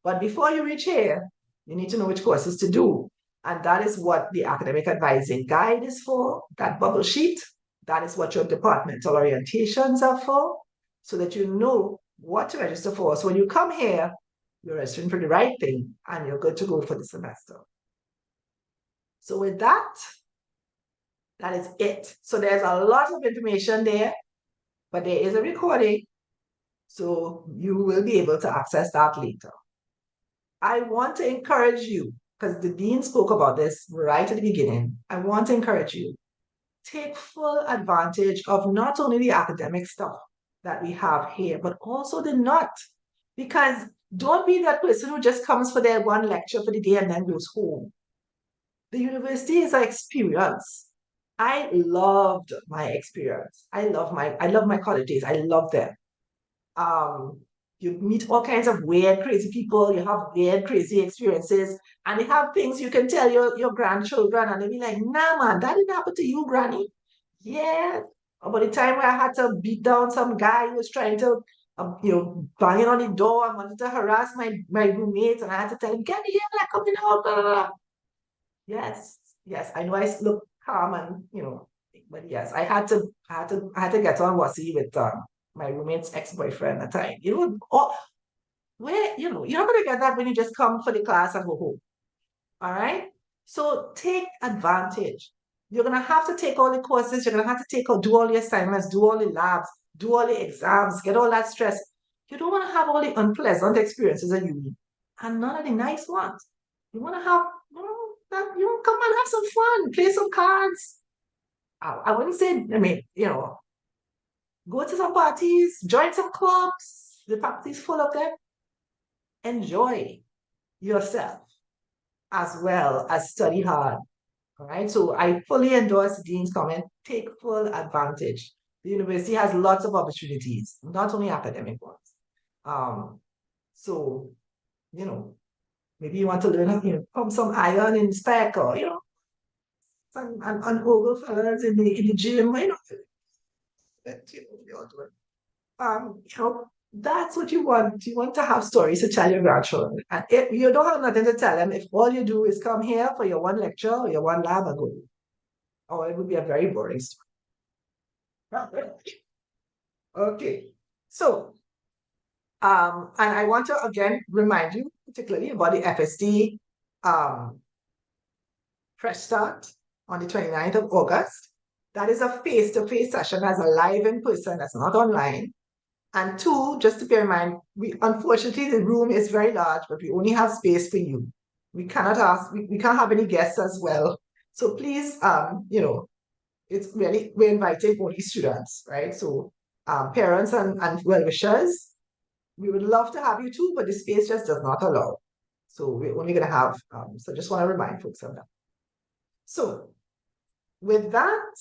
But before you reach here, you need to know which courses to do. And that is what the academic advising guide is for, that bubble sheet. That is what your departmental orientations are for, so that you know what to register for. So when you come here, you're registering for the right thing and you're good to go for the semester. So with that is it. So there's a lot of information there, but there is a recording, so you will be able to access that later. I want to encourage you, because the dean spoke about this right at the beginning. I want to encourage you, take full advantage of not only the academic stuff that we have here, but also the not. Because don't be that person who just comes for their one lecture for the day and then goes home. The university is an experience. I loved my experience. I love my college days. I love them. You meet all kinds of weird, crazy people. You have weird, crazy experiences, and you have things you can tell your grandchildren, and they'll be like, "Nah, man, that didn't happen to you, Granny." Yeah. About the time where I had to beat down some guy who was trying to, banging on the door and wanted to harass my roommates, and I had to tell him, "Get me here, I'm not coming out." Blah, blah, blah. Yes. I know I look calm and but yes, I had to get on Wasi with my roommate's ex-boyfriend at the time. You're not gonna get that when you just come for the class and go home. All right. So take advantage. You're gonna have to take all the courses. You're gonna have to do all the assignments, do all the labs, do all the exams, get all that stress. You don't want to have all the unpleasant experiences at uni and none of the nice ones. You want to have come and have some fun, play some cards. I wouldn't say, go to some parties, join some clubs. The faculty is full of them. Enjoy yourself as well as study hard All right, so I fully endorse the Dean's comment. Take full advantage. The university has lots of opportunities, not only academic ones. So, you know, maybe you want to learn, pump some iron in spec or, some and ogle fellas in the gym, that, you're doing. That's what you want. You want to have stories to tell your grandchildren. And if you don't have nothing to tell them, if all you do is come here for your one lecture or your one lab and go, oh, it would be a very boring story. Okay. So, and I want to again remind you, particularly about the FST Fresh Start on the 29th of August. That is a face-to-face session that's a live in person, that's not online. And two, just to bear in mind, unfortunately the room is very large, but we only have space for you. We cannot ask, we can't have any guests as well. So please, it's really, we're inviting only students, right? So parents and well-wishers, we would love to have you too, but the space just does not allow. So we're only gonna have, so just want to remind folks of that. So with that,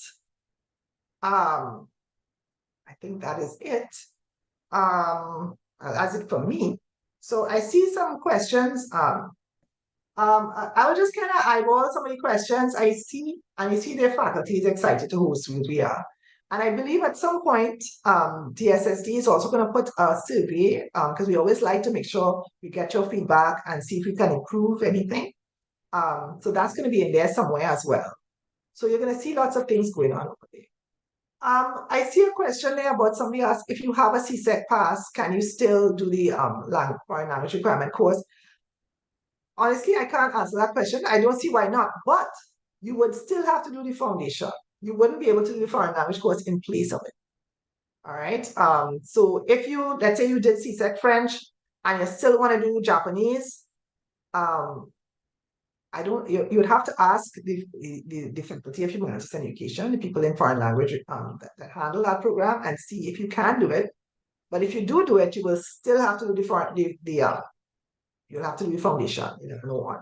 I think that is it. As it for me. So I see some questions. I will just kind of eyeball some of the questions I see, and you see their faculty is excited to host who we are. And I believe at some point, DSSD is also going to put a survey, because we always like to make sure we get your feedback and see if we can improve anything. So that's going to be in there somewhere as well. So you're going to see lots of things going on over there. I see a question there about somebody asked, if you have a CSEC pass, can you still do the foreign language requirement course? Honestly, I can't answer that question. I don't see why not, but you would still have to do the foundation. You wouldn't be able to do the foreign language course in place of it. All right. So if you, let's say you did CSEC French and you still want to do Japanese, you would have to ask the faculty of humanities and education, the people in foreign language that handle that program, and see if you can do it. But if you do it, you will still have to do you'll have to do the foundation, no one.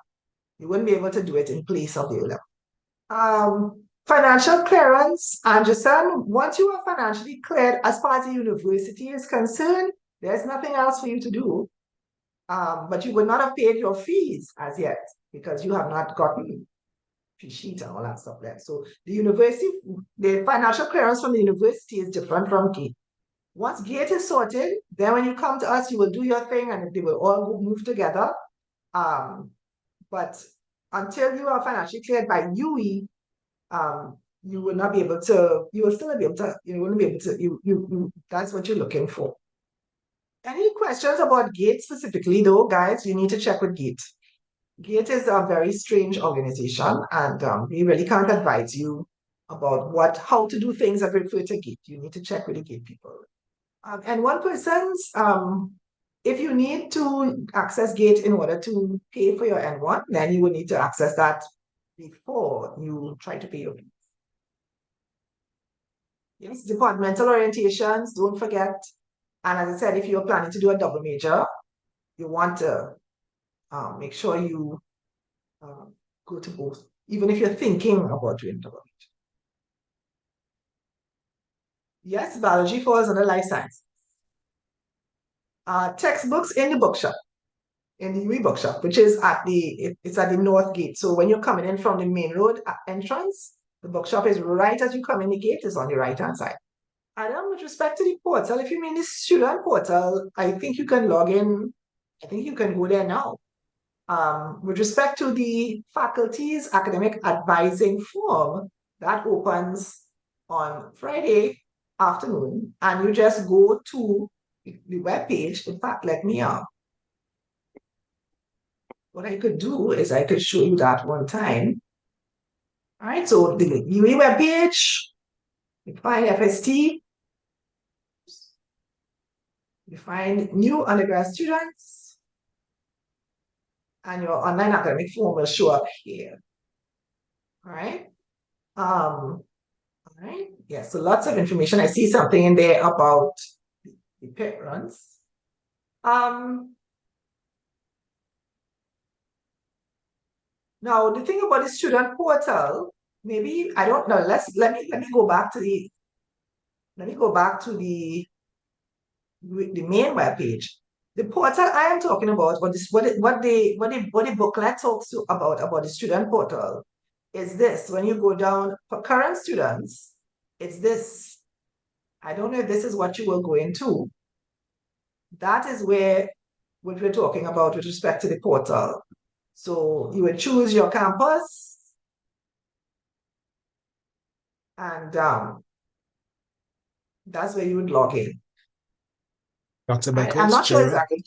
You wouldn't be able to do it in place of the A-level. Financial clearance, Anderson, once you are financially cleared as far as the university is concerned, there's nothing else for you to do. But you would not have paid your fees as yet, because you have not gotten fee sheet and all that stuff there. So the university, the financial clearance from the university is different from GATE. Once GATE is sorted, then when you come to us, you will do your thing and they will all move together. But until you are financially cleared by UE, you will not be able to, you will still be able to, you wouldn't be able to, that's what you're looking for. Any questions about GATE specifically though, guys, you need to check with GATE. GATE is a very strange organization, and we really can't advise you about how to do things that refer to GATE. You need to check with the GATE people. And one person's, if you need to access GATE in order to pay for your N1, then you will need to access that before you try to pay your fees. Yes, departmental orientations, don't forget. And as I said, if you're planning to do a double major, you want to make sure you go to both, even if you're thinking about doing double major. Yes, biology falls under life science. Textbooks in the bookshop, in the UE bookshop, which is it's at the north gate. So when you're coming in from the main road entrance, the bookshop is right as you come in the gate, is on the right-hand side. And with respect to the portal, if you mean the student portal, I think you can log in. I think you can go there now. With respect to the faculty's academic advising form, that opens on Friday afternoon, and you just go to the web page. In fact, let me what I could do is I could show you that one time. All right, so the UE web page, you find FST, you find new undergrad students, and your online academic form will show up here. All right. All right. Yeah, so lots of information. I see something in there about the pit runs. Now, the thing about the student portal, maybe, I don't know, let me go back to the, the main web page. The portal I am talking about, what the booklet talks about the student portal is this. When you go down for current students, it's this. I don't know if this is what you will go into. That is where what we're talking about with respect to the portal. So you would choose your campus and that's where you would log in. Dr. I'm Beckles, not sure Gerald, exactly.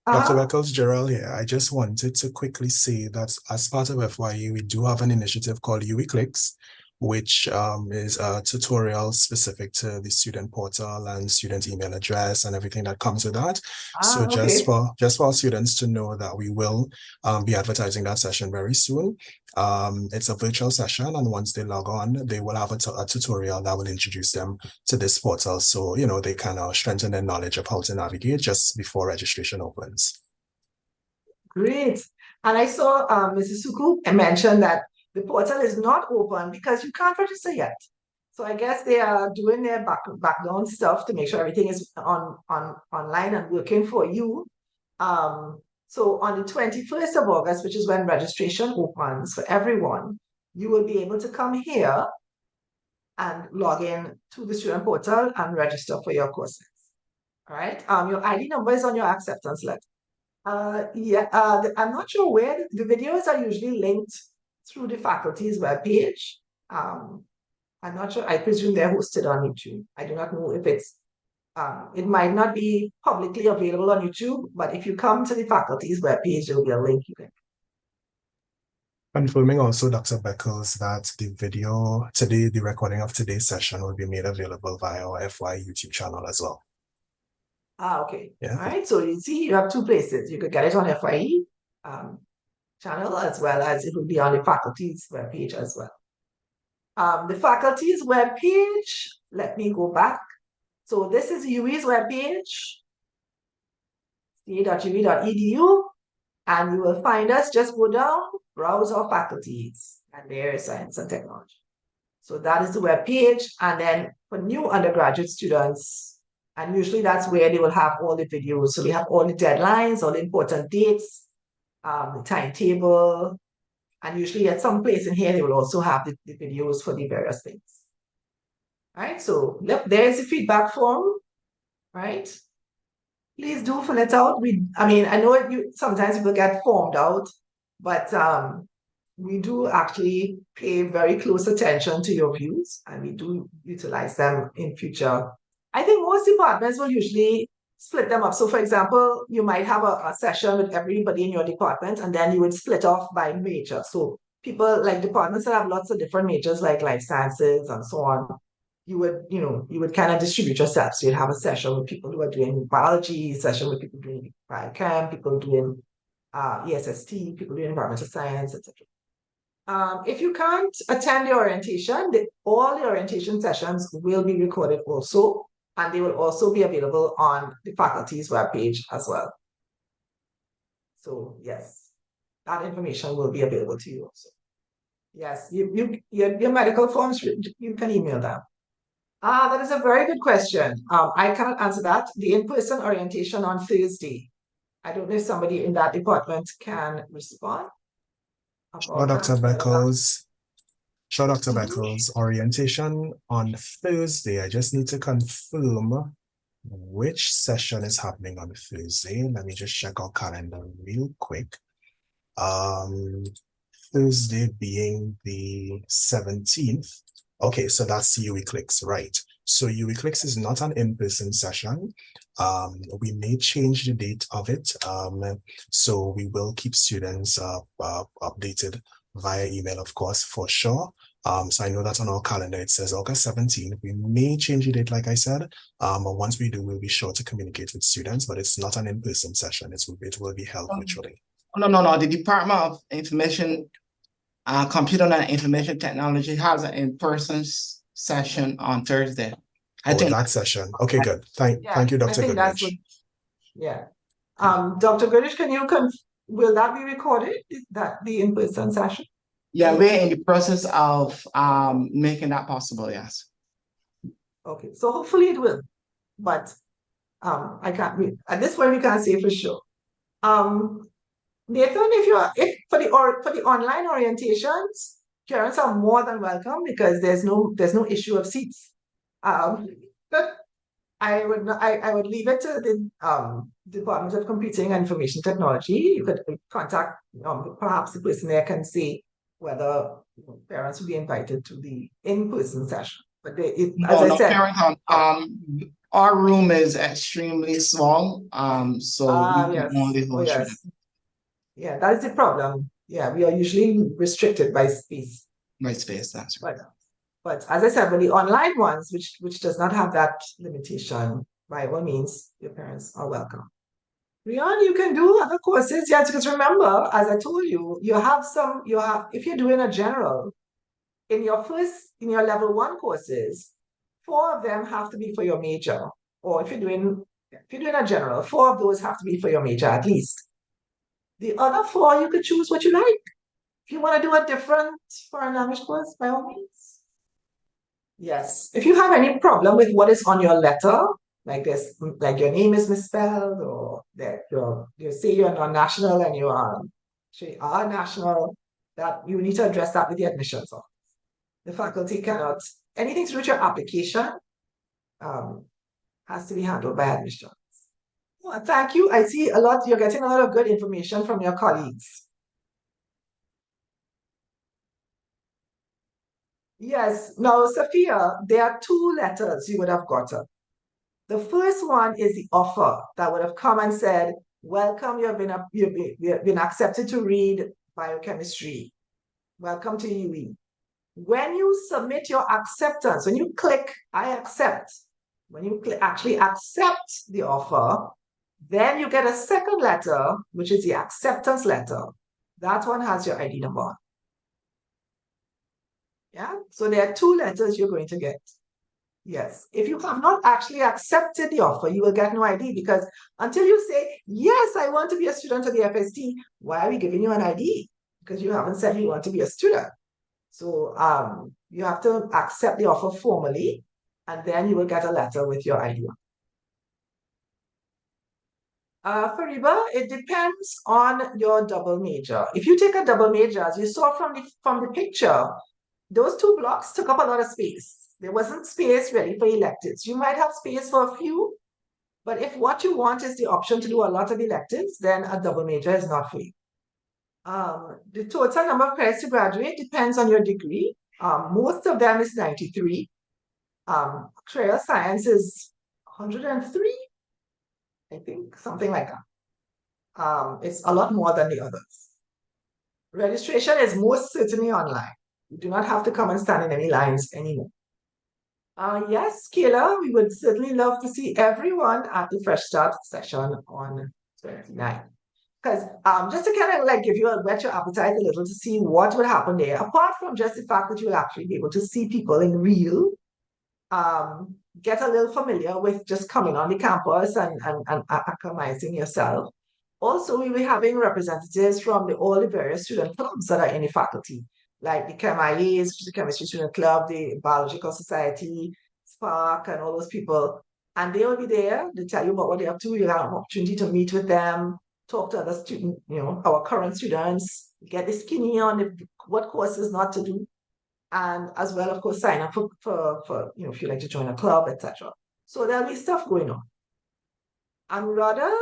Dr. Beckles, Gerald here. I just wanted to quickly say that as part of FYE, we do have an initiative called UE Clicks, which is a tutorial specific to the student portal and student email address and everything that comes with that. So just for our students to know that we will be advertising that session very soon. It's a virtual session, and once they log on, they will have a tutorial that will introduce them to this portal, so they can strengthen their knowledge of how to navigate just before registration opens. Great. And I saw Mrs. Suku mention that the portal is not open because you can't register yet. So I guess they are doing their background stuff to make sure everything is online and working for you. So on the 21st of August, which is when registration opens for everyone, you will be able to come here and log in to the student portal and register for your courses. All right. Your ID number is on your acceptance letter. I'm not sure where the videos are usually linked through the faculty's webpage. I'm not sure. I presume they're hosted on YouTube. I do not know if it's it might not be publicly available on YouTube, but if you come to the faculty's webpage, there will be a link you can. Confirming also, Dr. Beckles, that the video today, the recording of today's session will be made available via our FY YouTube channel as well. Okay. Yeah. All right. So you see, you have two places. You could get it on FYE channel, as well as it will be on the faculty's webpage as well. The faculty's webpage, let me go back. So this is UWE's webpage, ca.uwe.edu, and you will find us. Just go down, browse our faculties, and there's science and technology. So that is the webpage. And then for new undergraduate students, and usually that's where they will have all the videos. So we have all the deadlines, all the important dates, the timetable, and usually at some place in here, they will also have the videos for the various things. All right, so look, there's the feedback form, right? Please do fill it out. I know sometimes people get formed out, but we do actually pay very close attention to your views, and we do utilize them in future. I think most departments will usually split them up. So for example, you might have a session with everybody in your department, and then you would split off by major. So people like departments that have lots of different majors like life sciences and so on, you would kind of distribute yourself. So you'd have a session with people who are doing biology, session with people doing biochem, people doing ESST, people doing environmental science, etc. If you can't attend the orientation, all the orientation sessions will be recorded also, and they will also be available on the faculty's webpage as well. So yes, that information will be available to you also. Yes, your medical forms, you can email them. That is a very good question. I cannot answer that. The in-person orientation on Thursday. I don't know if somebody in that department can respond. Sure, Dr. Beckles. Sure, Dr. Beckles. Orientation on Thursday. I just need to confirm which session is happening on Thursday. Let me just check our calendar real quick. Thursday being the 17th. Okay, so that's UE Clicks, right? So UE Clicks is not an in-person session. We may change the date of it. So we will keep students updated via email, of course, for sure. So I know that on our calendar, it says August 17th. We may change the date, like I said. But once we do, we'll be sure to communicate with students, but it's not an in-person session. It will be held virtually. No. The Department of Information, Computer and Information Technology has an in-person session on Thursday. I think that session. Okay, good. Thank you, Dr. Goodrich. Yeah. Dr. Goodrich, can you will that be recorded? Is that the in-person session? Yeah, we're in the process of making that possible, yes. Okay, so hopefully it will, but I can't read. At this point, we can't say for sure. Nathan, if for the online orientations, parents are more than welcome because there's no issue of seats. I would leave it to the Department of Computing and Information Technology. You could contact perhaps the person there can say whether parents will be invited to the in-person session. But as I said, our room is extremely small, so we yes. can only hold yes. Yeah, that is the problem. Yeah, we are usually restricted by space. by space, that's right. But as I said, with the online ones, which does not have that limitation, by all means, your parents are welcome. Rian, you can do other courses. Yeah, because remember, as I told you, if you're doing a general, in your level 1 courses, 4 of them have to be for your major. Or if you're doing a general, 4 of those have to be for your major at least. The other 4, you could choose what you like. If you want to do a different foreign language course, by all means. Yes. If you have any problem with what is on your letter, like this, like your name is misspelled, or that you say you're non-national and you are national, that you need to address that with the admissions office. The faculty cannot, anything to do with your application has to be handled by admissions. Well, thank you. I see you're getting a lot of good information from your colleagues. Yes. Now, Sophia, there are 2 letters you would have gotten. The first one is the offer that would have come and said, welcome, you've been accepted to read biochemistry. Welcome to UE. When you submit your acceptance, when you click I accept, when you actually accept the offer, then you get a second letter, which is the acceptance letter. That one has your ID number. Yeah, so there are 2 letters you're going to get. Yes, if you have not actually accepted the offer, you will get no ID, because until you say, yes, I want to be a student of the FST, why are we giving you an ID? Because you haven't said you want to be a student. So you have to accept the offer formally, and then you will get a letter with your ID. Fariba, it depends on your double major. If you take a double major, as you saw from the picture, those 2 blocks took up a lot of space. There wasn't space really for electives. You might have space for a few, but if what you want is the option to do a lot of electives, then a double major is not for you. The total number of credits to graduate depends on your degree. Most of them is 93. Actuarial science is 103, I think, something like that. It's a lot more than the others. Registration is most certainly online. You do not have to come and stand in any lines anymore. Yes, Kayla, we would certainly love to see everyone at the Fresh Start session on 29. Because just to kind of like give you whet your appetite a little to see what would happen there, apart from just the fact that you'll actually be able to see people in real, get a little familiar with just coming on the campus and acclimatizing yourself. Also, we'll be having representatives from all the various student clubs that are in the faculty, like the ChemIAs, which is the Chemistry Student Club, the Biological Society, Spark, and all those people. And they will be there to tell you about what they're up to. You'll have an opportunity to meet with them, talk to other students, our current students, get the skinny on what courses not to do, and as well, of course, sign up for if you like to join a club, etc. So there'll be stuff going on. And rather,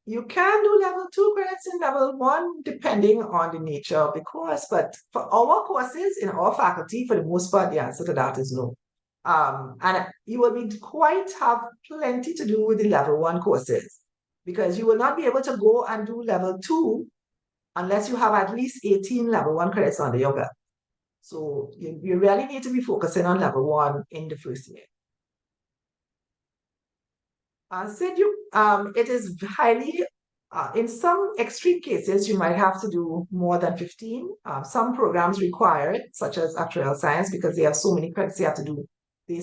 you can do level 2 credits in level 1, depending on the nature of the course. But for our courses in our faculty, for the most part, the answer to that is no. And you will have plenty to do with the level 1 courses, because you will not be able to go and do level 2 unless you have at least 18 level 1 credits under your belt. So you really need to be focusing on level 1 in the first year. It is highly, in some extreme cases, you might have to do more than 15. Some programs require it, such as actuarial science, because they have so many credits they have to do. They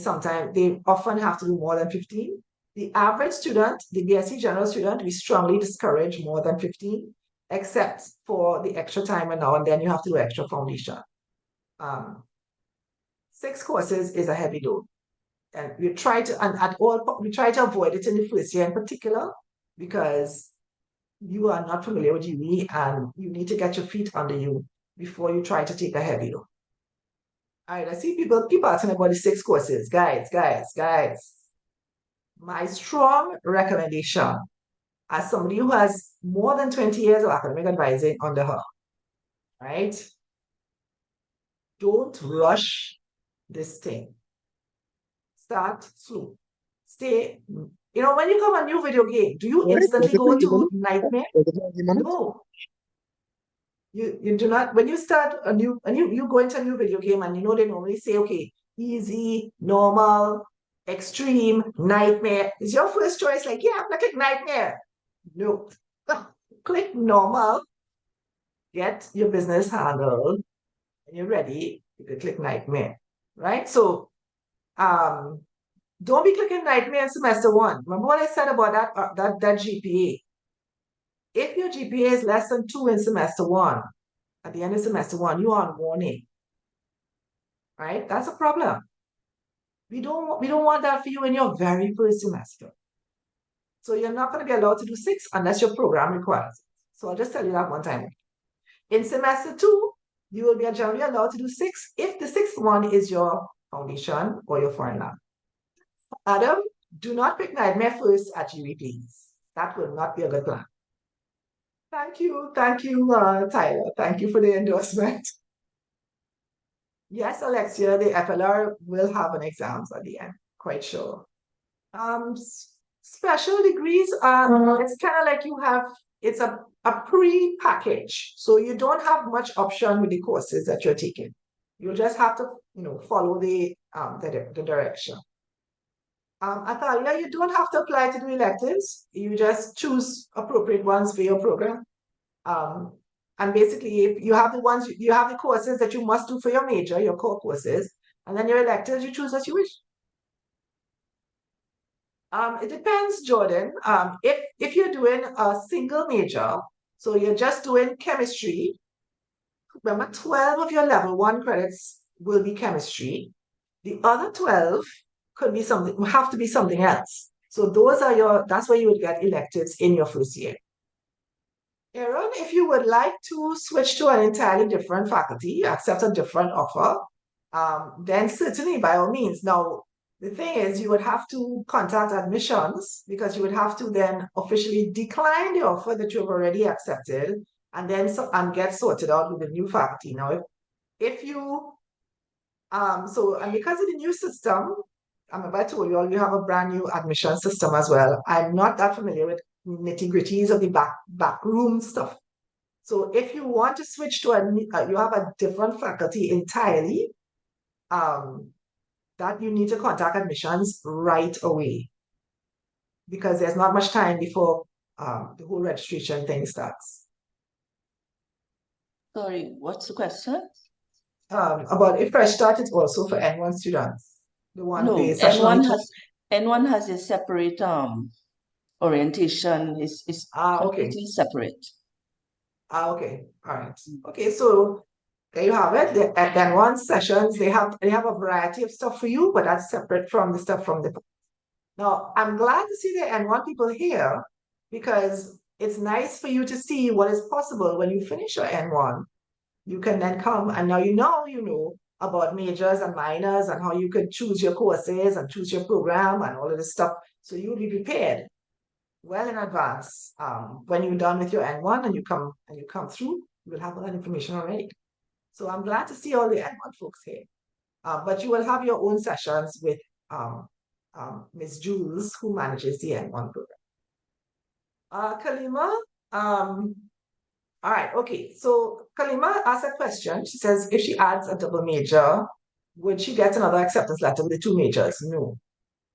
often have to do more than 15. The average student, the BSc general student, we strongly discourage more than 15. except for the extra time and now and then you have to do extra foundation. 6 courses is a heavy load. And we try to avoid it in the first year in particular, because you are not familiar with uni and you need to get your feet under you before you try to take a heavy load. All right, I see people keep asking about the 6 courses. Guys. My strong recommendation as somebody who has more than 20 years of academic advising under her, right? Don't rush this thing. Start slow. Stay, when you come a new video game, do you instantly go to nightmare? No. You do not, when you start you go into a new video game and they normally say, okay, easy, normal, extreme, nightmare. Is your first choice like, yeah, I'm gonna click nightmare? No. Click normal, get your business handled, and you're ready, you can click nightmare. Right? So don't be clicking nightmare in semester 1. Remember what I said about that GPA? If your GPA is less than 2 in semester 1, at the end of semester 1, you are on warning. Right? That's a problem. We don't want that for you in your very first semester. So you're not going to be allowed to do 6 unless your program requires it. So I'll just tell you that one time. In semester 2, you will be generally allowed to do 6 if the 6th one is your foundation or your foreign language. Adam, do not pick nightmare first at GUE, please. That will not be a good plan. Thank you, Tyler. Thank you for the endorsement. Yes, Alexia, the FLR will have an exams at the end, quite sure. Special degrees, it's kind of like it's a pre-package. So you don't have much option with the courses that you're taking. You'll just have to, follow the direction. Athalia, you don't have to apply to do electives. You just choose appropriate ones for your program. And basically, if you have the courses that you must do for your major, your core courses, and then your electives, you choose as you wish. It depends, Jordan. If you're doing a single major, so you're just doing chemistry, remember 12 of your level 1 credits will be chemistry. The other 12 have to be something else. So that's where you would get electives in your first year. Aaron, if you would like to switch to an entirely different faculty, accept a different offer, then certainly by all means. Now, the thing is, you would have to contact admissions because you would have to then officially decline the offer that you've already accepted and then get sorted out with the new faculty. Now, if you, and because of the new system, I told you all, you have a brand new admission system as well. I'm not that familiar with nitty-gritties of the back room stuff. So if you want to switch to you have a different faculty entirely, that you need to contact admissions right away because there's not much time before the whole registration thing starts. Sorry, what's the question? About if Fresh Start is also for N1 students. The one No, N1 has a separate orientation. Is completely separate. Okay, all right. Okay, so there you have it. The N1 sessions, they have a variety of stuff for you, but that's separate from the stuff from the. Now, I'm glad to see the N1 people here because it's nice for you to see what is possible when you finish your N1. You can then come and now you know about majors and minors and how you can choose your courses and choose your program and all of this stuff. So you'll be prepared well in advance. When you're done with your N1 and you come through, you will have all that information already. So I'm glad to see all the N1 folks here. But you will have your own sessions with Ms. Jules, who manages the N1 program. Kalima, all right, okay. So Kalima asked a question. She says, if she adds a double major, would she get another acceptance letter with the 2 majors? No. All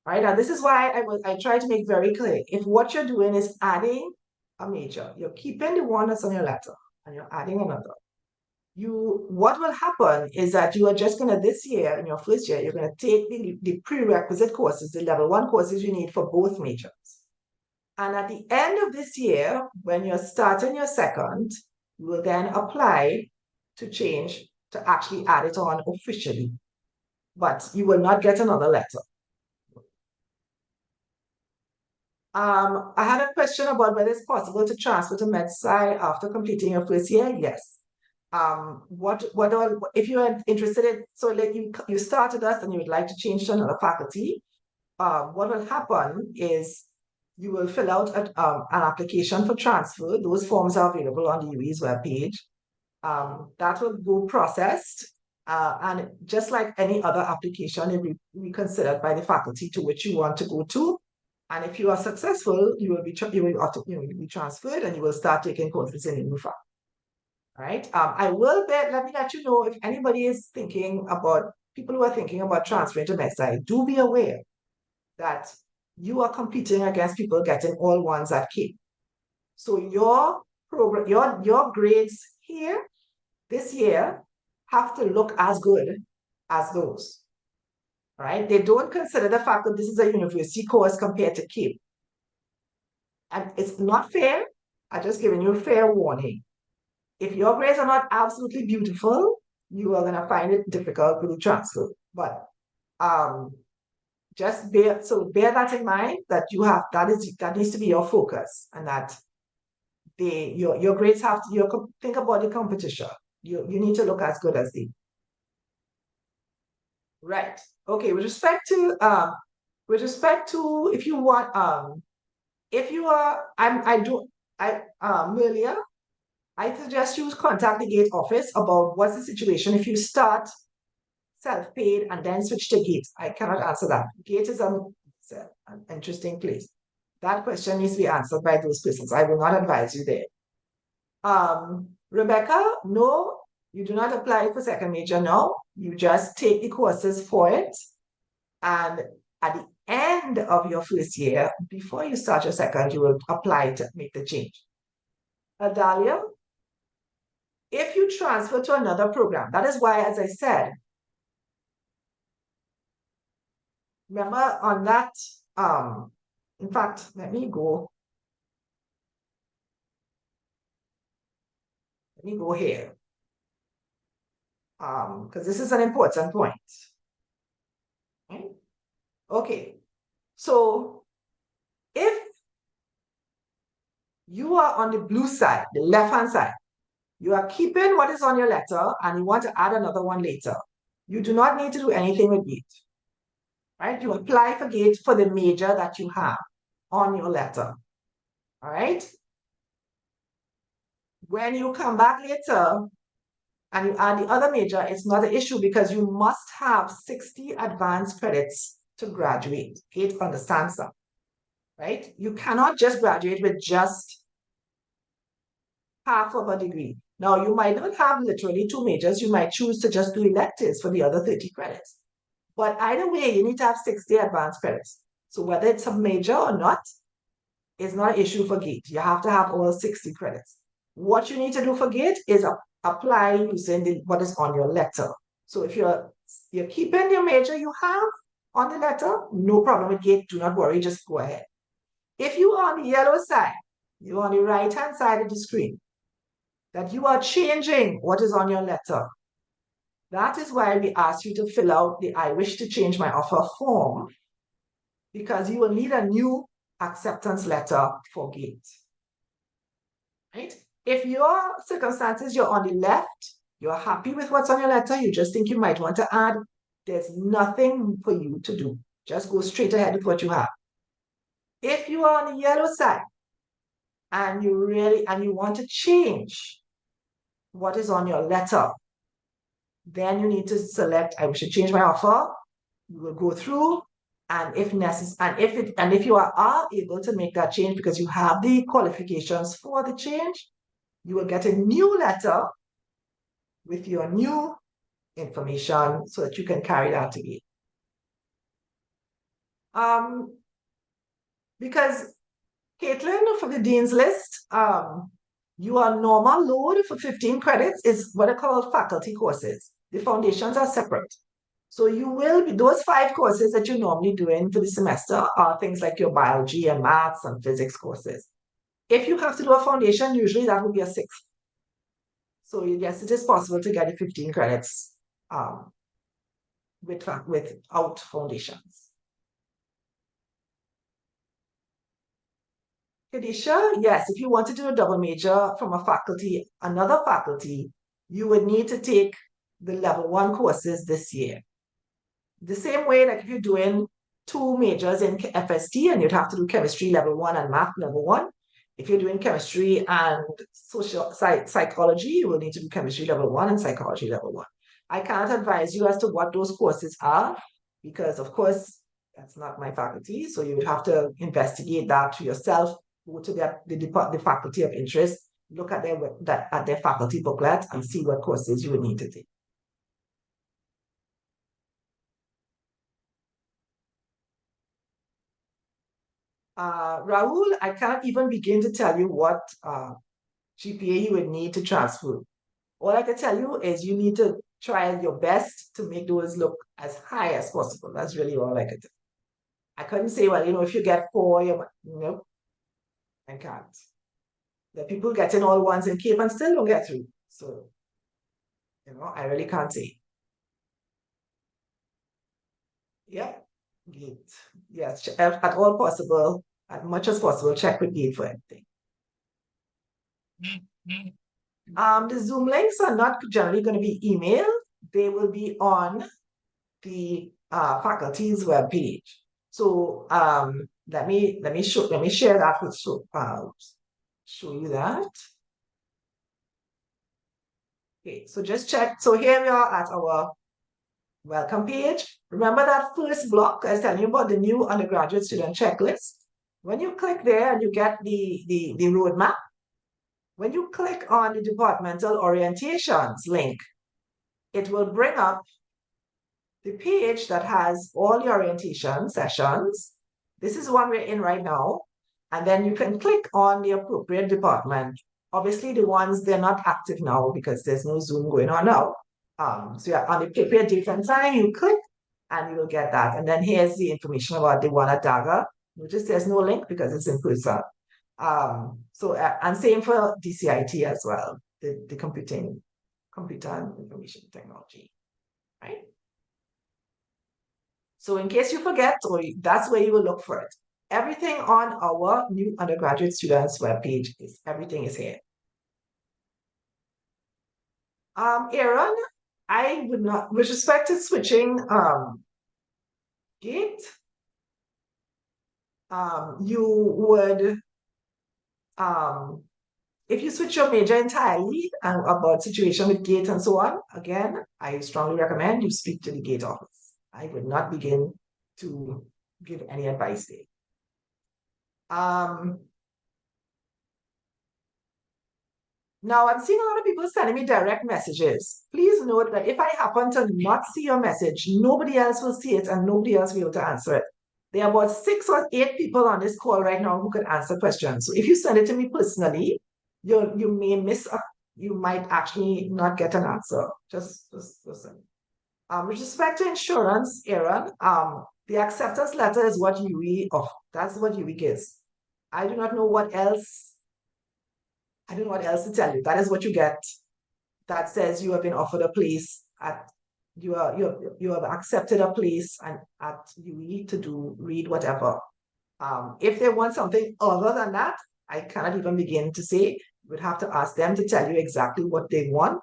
right, and this is why I try to make very clear. If what you're doing is adding a major, you're keeping the one that's on your letter and you're adding another. What will happen is that you are just going to, this year, in your first year, you're going to take the prerequisite courses, the level 1 courses you need for both majors. And at the end of this year, when you're starting your second, you will then apply to change, to actually add it on officially. But you will not get another letter. I had a question about whether it's possible to transfer to MedSci after completing your first year. Yes. If you're interested in, so like you started us and you would like to change to another faculty, what will happen is you will fill out an application for transfer. Those forms are available on the UE's webpage. That will go processed, and just like any other application, it will be considered by the faculty to which you want to go to. And if you are successful, you will be transferred, and you will start taking courses in the new faculty. Right? Let me let you know if anybody is thinking about, people who are thinking about transferring to MedSci, do be aware that you are competing against people getting all ones at Cape. So your program, your grades here this year have to look as good as those. Right? They don't consider the fact that this is a university course compared to Cape. And it's not fair. I'm just giving you a fair warning. If your grades are not absolutely beautiful, you are going to find it difficult to transfer. But just bear that in mind, that that needs to be your focus, and that your grades have to, think about the competition. You need to look as good as they. Right. Okay. With respect to if you want, if you are, earlier, I suggest you contact the GATE office about what's the situation if you start self-paid and then switch to GATE. I cannot answer that. GATE is an interesting place. That question needs to be answered by those persons. I will not advise you there. Rebecca, no, you do not apply for second major now. You just take the courses for it. And at the end of your first year, before you start your second, you will apply to make the change. Adalia, if you transfer to another program, that is why, as I said, remember on that, in fact, let me go here, because this is an important point. Okay, so if you are on the blue side, the left-hand side, you are keeping what is on your letter and you want to add another one later, you do not need to do anything with GATE. Right? You apply for GATE for the major that you have on your letter. All right? When you come back later and you add the other major, it's not an issue because you must have 60 advanced credits to graduate. GATE understands that. Right? You cannot just graduate with just half of a degree. Now, you might not have literally two majors. You might choose to just do electives for the other 30 credits. But either way, you need to have 60 advanced credits. So whether it's a major or not is not an issue for GATE. You have to have all 60 credits. What you need to do for GATE is apply using what is on your letter. So if you're keeping your major you have on the letter, no problem with GATE. Do not worry, just go ahead. If you are on the yellow side, you're on the right-hand side of the screen, that you are changing what is on your letter. That is why we ask you to fill out the I wish to change my offer form, because you will need a new acceptance letter for GATE. Right? If your circumstances, you're on the left, you're happy with what's on your letter, you just think you might want to add, there's nothing for you to do. Just go straight ahead with what you have. If you are on the yellow side and you want to change what is on your letter, then you need to select I wish to change my offer. You will go through, and if necessary, and if you are able to make that change because you have the qualifications for the change, you will get a new letter with your new information so that you can carry that to GATE. Because Caitlin, for the Dean's List, your normal load for 15 credits is what are called faculty courses. The foundations are separate. So you will be, those 5 courses that you're normally doing for the semester are things like your biology and maths and physics courses. If you have to do a foundation, usually that would be a 6th. So yes, it is possible to get 15 credits without foundations. Kadisha, yes, if you want to do a double major from another faculty, you would need to take the level 1 courses this year. The same way, like if you're doing 2 majors in FST and you'd have to do chemistry level 1 and math level 1. If you're doing chemistry and psychology, you will need to do chemistry level 1 and psychology level 1. I can't advise you as to what those courses are because, of course, that's not my faculty. So you would have to investigate that to yourself, go to the faculty of interest, look at their faculty booklet and see what courses you would need to take. Rahul, I can't even begin to tell you what GPA you would need to transfer. All I can tell you is you need to try your best to make those look as high as possible. That's really all I could do. I couldn't say, well, if you get 4, nope, I can't. The people getting all 1s in Cape and still don't get through. So, I really can't say. Yeah, GATE. Yes, at all possible, as much as possible, check with GATE for everything. The Zoom links are not generally going to be emailed. They will be on the faculty's webpage. So let me share that with show you that. Okay, so just check. So here we are at our welcome page. Remember that first block I was telling you about the new undergraduate student checklist? When you click there and you get the roadmap, when you click on the departmental orientations link, it will bring up the page that has all the orientation sessions. This is one we're in right now. And then you can click on the appropriate department. Obviously, the ones they're not active now because there's no Zoom going on now. So you're on the appropriate date and time, you click and you will get that. And then here's the information about the one at Daga. Notice there's no link because it's in person. And same for DCIT as well, the computer and information technology, right? So in case you forget, that's where you will look for it. Everything on our new undergraduate students webpage everything is here. Aaron, I would not, with respect to switching GATE, you would if you switch your major entirely about situation with GATE and so on, again, I strongly recommend you speak to the GATE office. I would not begin to give any advice there. Now, I'm seeing a lot of people sending me direct messages. Please note that if I happen to not see your message, nobody else will see it and nobody else will be able to answer it. There are about 6 or 8 people on this call right now who could answer questions. So if you send it to me personally, you may you might actually not get an answer. Just listen. With respect to insurance, Aaron, the acceptance letter is what UE that's what UE gives. I do not know what else. I don't know what else to tell you. That is what you get. That says you have been offered a place at you have accepted a place at UE to read whatever. If they want something other than that, I cannot even begin to say. You would have to ask them to tell you exactly what they want,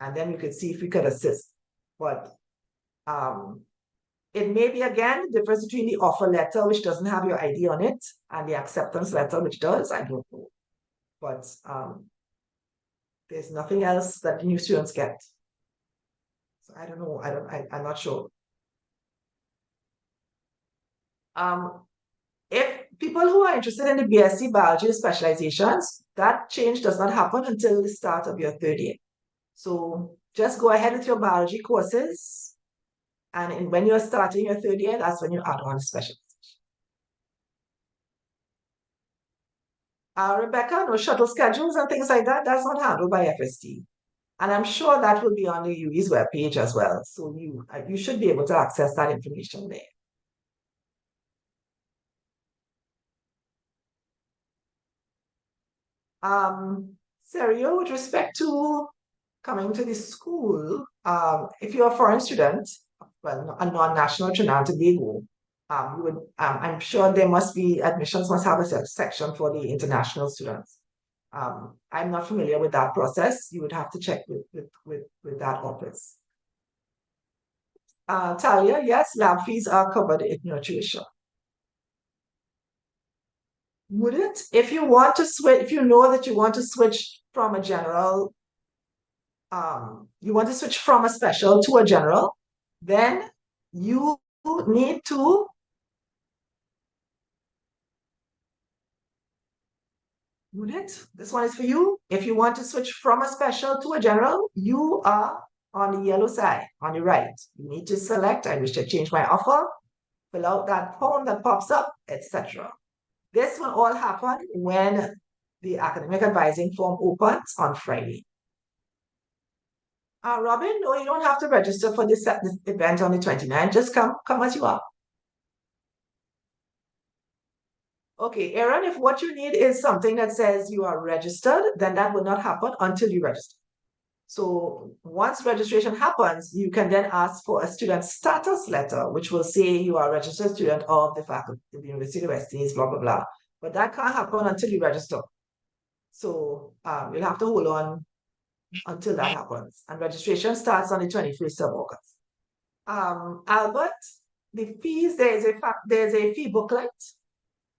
and then you could see if we could assist. But it may be, again, the difference between the offer letter, which doesn't have your ID on it, and the acceptance letter, which does. I don't know. But there's nothing else that the new students get. So I don't know. I'm not sure. If people who are interested in the BSc biology specializations, that change does not happen until the start of your 3rd year. So just go ahead with your biology courses. And when you're starting your 3rd year, that's when you add on specialization. Rebecca, no shuttle schedules and things like that, that's not handled by FST. And I'm sure that will be on the UWI's webpage as well. So you should be able to access that information there. Sergio, with respect to coming to the school, if you're a foreign student, well, a non-national Trinidad and Tobago, I'm sure there must be, admissions must have a section for the international students. I'm not familiar with that process. You would have to check with that office. Talia, yes, lab fees are covered in your tuition. Would it? If you want to switch, if you know that you want to switch from a general, you want to switch from a special to a general, then you need to would it? This one is for you. If you want to switch from a special to a general, you are on the yellow side, on the right. You need to select, I wish to change my offer, fill out that form that pops up, etc. This will all happen when the academic advising form opens on Friday. Robin, no, you don't have to register for this event on the 29th. Just come as you are. Okay, Aaron, if what you need is something that says you are registered, then that will not happen until you register. So once registration happens, you can then ask for a student status letter, which will say you are a registered student of the faculty of the University of West Indies, blah, blah, blah. But that can't happen until you register. So you'll have to hold on until that happens. And registration starts on the 21st of August. Albert, the fees, there's a fee booklet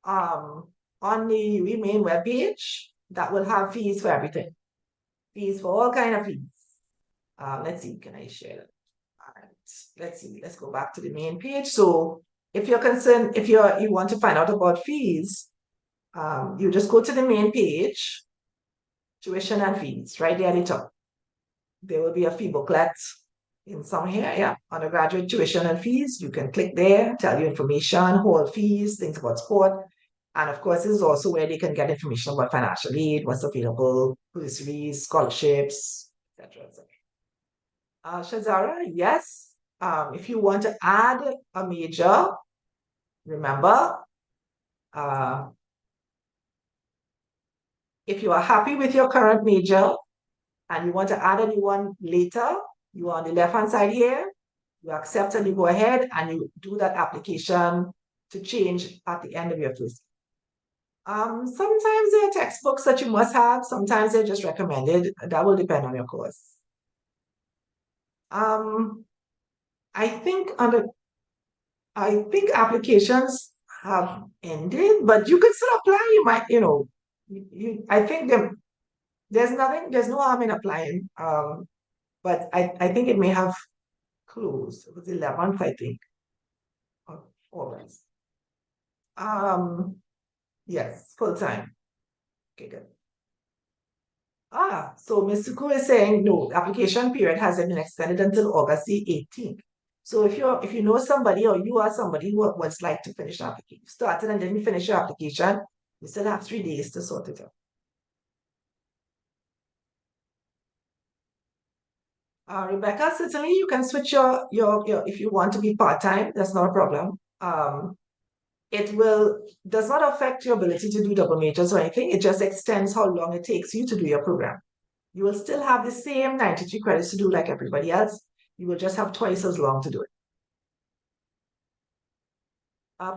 on the main webpage that will have fees for everything. Fees for all kind of fees. Let's see, can I share it? All right, let's see, let's go back to the main page. So if you're concerned, if you want to find out about fees, you just go to the main page, tuition and fees, right there at the top. There will be a fee booklet in some here, yeah, undergraduate tuition and fees. You can click there, tell you information, hall fees, things about sport. And of course, this is also where they can get information about financial aid, what's available, bursaries, scholarships, etc., etc. Shazara, yes. If you want to add a major, remember, if you are happy with your current major and you want to add a new one later, you are on the left-hand side here, you accept and you go ahead and you do that application to change at the end of your first. Sometimes there are textbooks that you must have, sometimes they're just recommended. That will depend on your course. I think applications have ended, but you can still apply. You might, I think there's no harm in applying. But I think it may have closed. It was 11th, I think, of August. Yes, full time. Okay, good. So Mr. Ku is saying no, the application period hasn't been extended until August the 18th. So if you know somebody or you are somebody who would like to finish the application, started and didn't finish your application, you still have 3 days to sort it out. Rebecca, certainly you can switch your if you want to be part-time, that's not a problem. It does not affect your ability to do double majors or anything. It just extends how long it takes you to do your program. You will still have the same 93 credits to do like everybody else. You will just have twice as long to do it.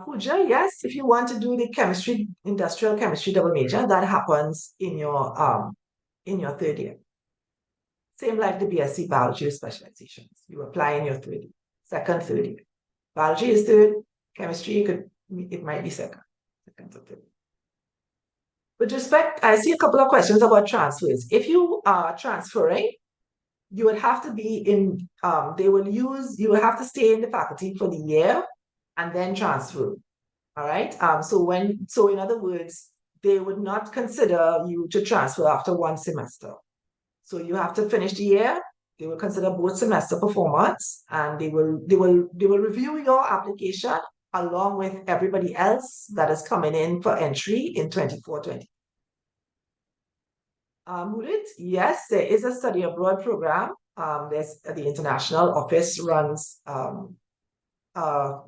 Pooja, yes, if you want to do the industrial chemistry double major, that happens in your 3rd year. Same like the BSc biology specializations. You apply in your 3rd year, 3rd year. Biology is 3rd, chemistry it might be second or 3rd. With respect, I see a couple of questions about transfers. If you are transferring, you would have to be in, you will have to stay in the faculty for the year and then transfer. All right. So in other words, they would not consider you to transfer after 1 semester. So you have to finish the year. They will consider both semester performance, and they will review your application along with everybody else that is coming in for entry in 24-20. Murit, yes, there is a study abroad program. There's the international office runs.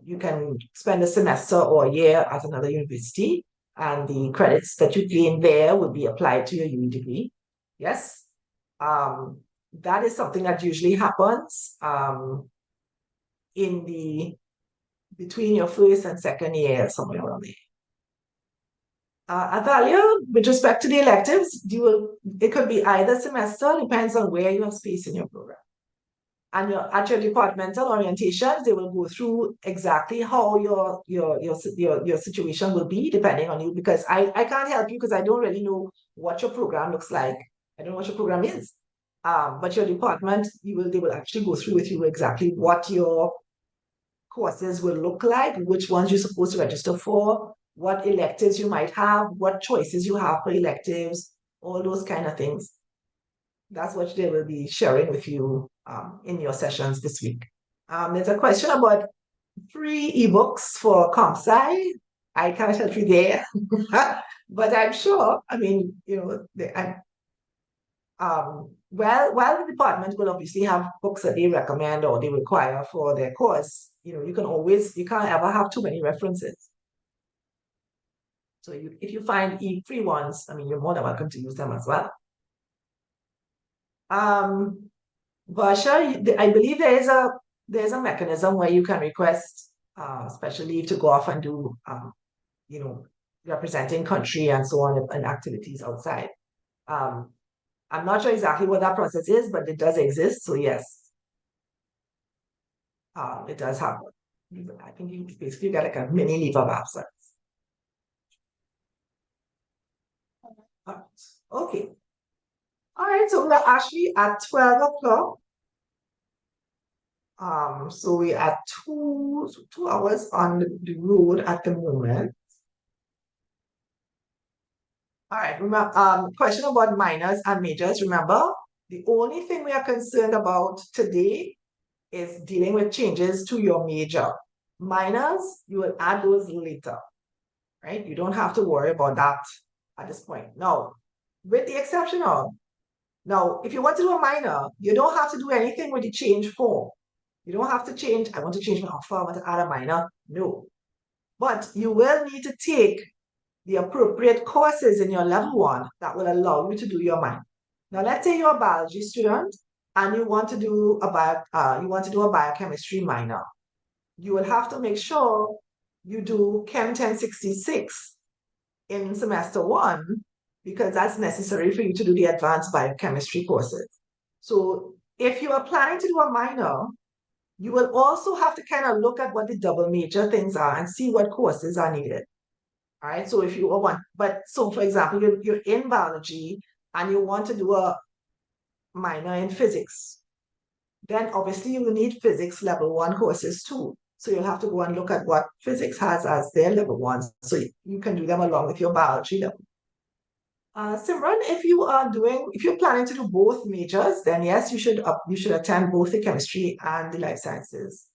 You can spend a semester or a year at another university, and the credits that you gain there will be applied to your uni degree. Yes, that is something that usually happens in the between your first and second year, somewhere around there. Athalia, with respect to the electives, it could be either semester, depends on where you have space in your program. And at your departmental orientations, they will go through exactly how your situation will be depending on you, because I can't help you because I don't really know what your program looks like. I don't know what your program is. But your department, they will actually go through with you exactly what your courses will look like, which ones you're supposed to register for, what electives you might have, what choices you have for electives, all those kind of things. That's what they will be sharing with you in your sessions this week. There's a question about free ebooks for ComSci. I can't help you there, but I'm sure, I mean, while the department will obviously have books that they recommend or they require for their course, you can't ever have too many references. So if you find free ones, I mean, you're more than welcome to use them as well. Varsha, I believe there's a mechanism where you can request special leave to go off and do, representing country and so on and activities outside. I'm not sure exactly what that process is, but it does exist. So yes, it does happen. I think you basically get like a mini leave of absence. All right. Okay. All right. So we're actually at 12 o'clock. So we are 2 hours on the road at the moment. All right, remember, question about minors and majors. Remember, the only thing we are concerned about today is dealing with changes to your major. Minors, you will add those later, right? You don't have to worry about that at this point. Now, with the exception of, now, if you want to do a minor, you don't have to do anything with the change form. You don't have to change, I want to change my offer, I want to add a minor. No. But you will need to take the appropriate courses in your level 1 that will allow you to do your minor. Now, let's say you're a biology student and you want to do a biochemistry minor. You will have to make sure you do Chem 1066 in semester 1 because that's necessary for you to do the advanced biochemistry courses. So if you are planning to do a minor, you will also have to kind of look at what the double major things are and see what courses are needed. All right, so if you want, so for example, you're in biology and you want to do a minor in physics, then obviously you will need physics level 1 courses too. So you'll have to go and look at what physics has as their level 1. So you can do them along with your biology level. Simran, if you're planning to do both majors, then yes, you should attend both the chemistry and the life sciences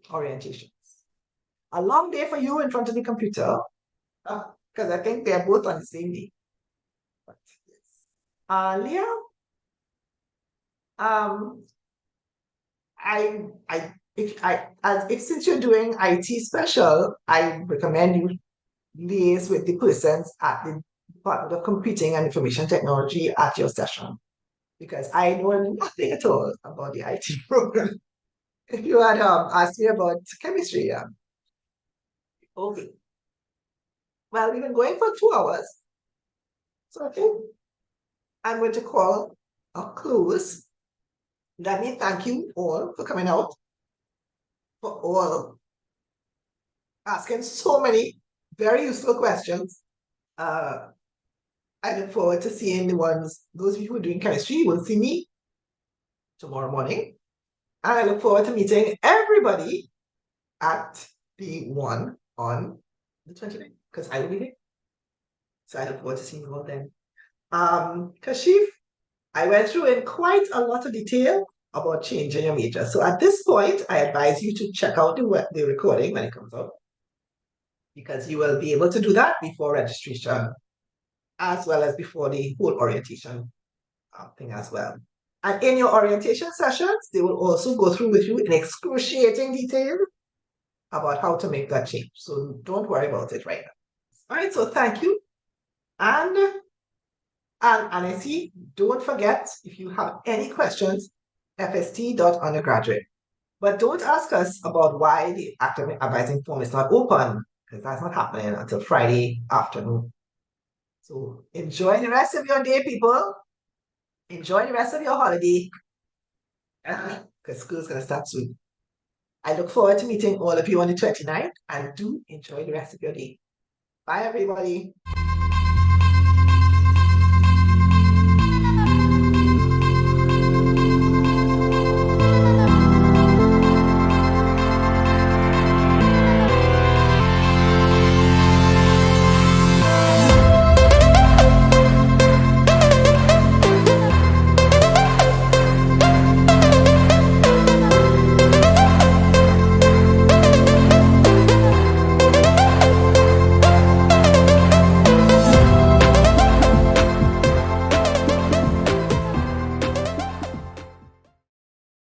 orientations. A long day for you in front of the computer, because I think they're both on the same day. Leah, if since you're doing IT special, I recommend you liaise with the persons at the Department of Computing and Information Technology at your session, because I know nothing at all about the IT program. If you had asked me about chemistry, okay. Well, we've been going for 2 hours, so I think I'm going to call a close. Let me thank you all for coming out, for all asking so many very useful questions. I look forward to seeing those of you who are doing chemistry will see me tomorrow morning. And I look forward to meeting everybody at the one on the 29th, because I will be there. So I look forward to seeing you all then. Kashif, I went through in quite a lot of detail about changing your major. So at this point, I advise you to check out the recording when it comes out, because you will be able to do that before registration as well as before the whole orientation thing as well. And in your orientation sessions, they will also go through with you in excruciating detail about how to make that change. So don't worry about it right now. All right, so thank you. And I see, don't forget, if you have any questions, fst.undergraduate. But don't ask us about why the academic advising form is not open, because that's not happening until Friday afternoon. So enjoy the rest of your day, people. Enjoy the rest of your holiday, because school's going to start soon. I look forward to meeting all of you on the 29th, and do enjoy the rest of your day. Bye, everybody.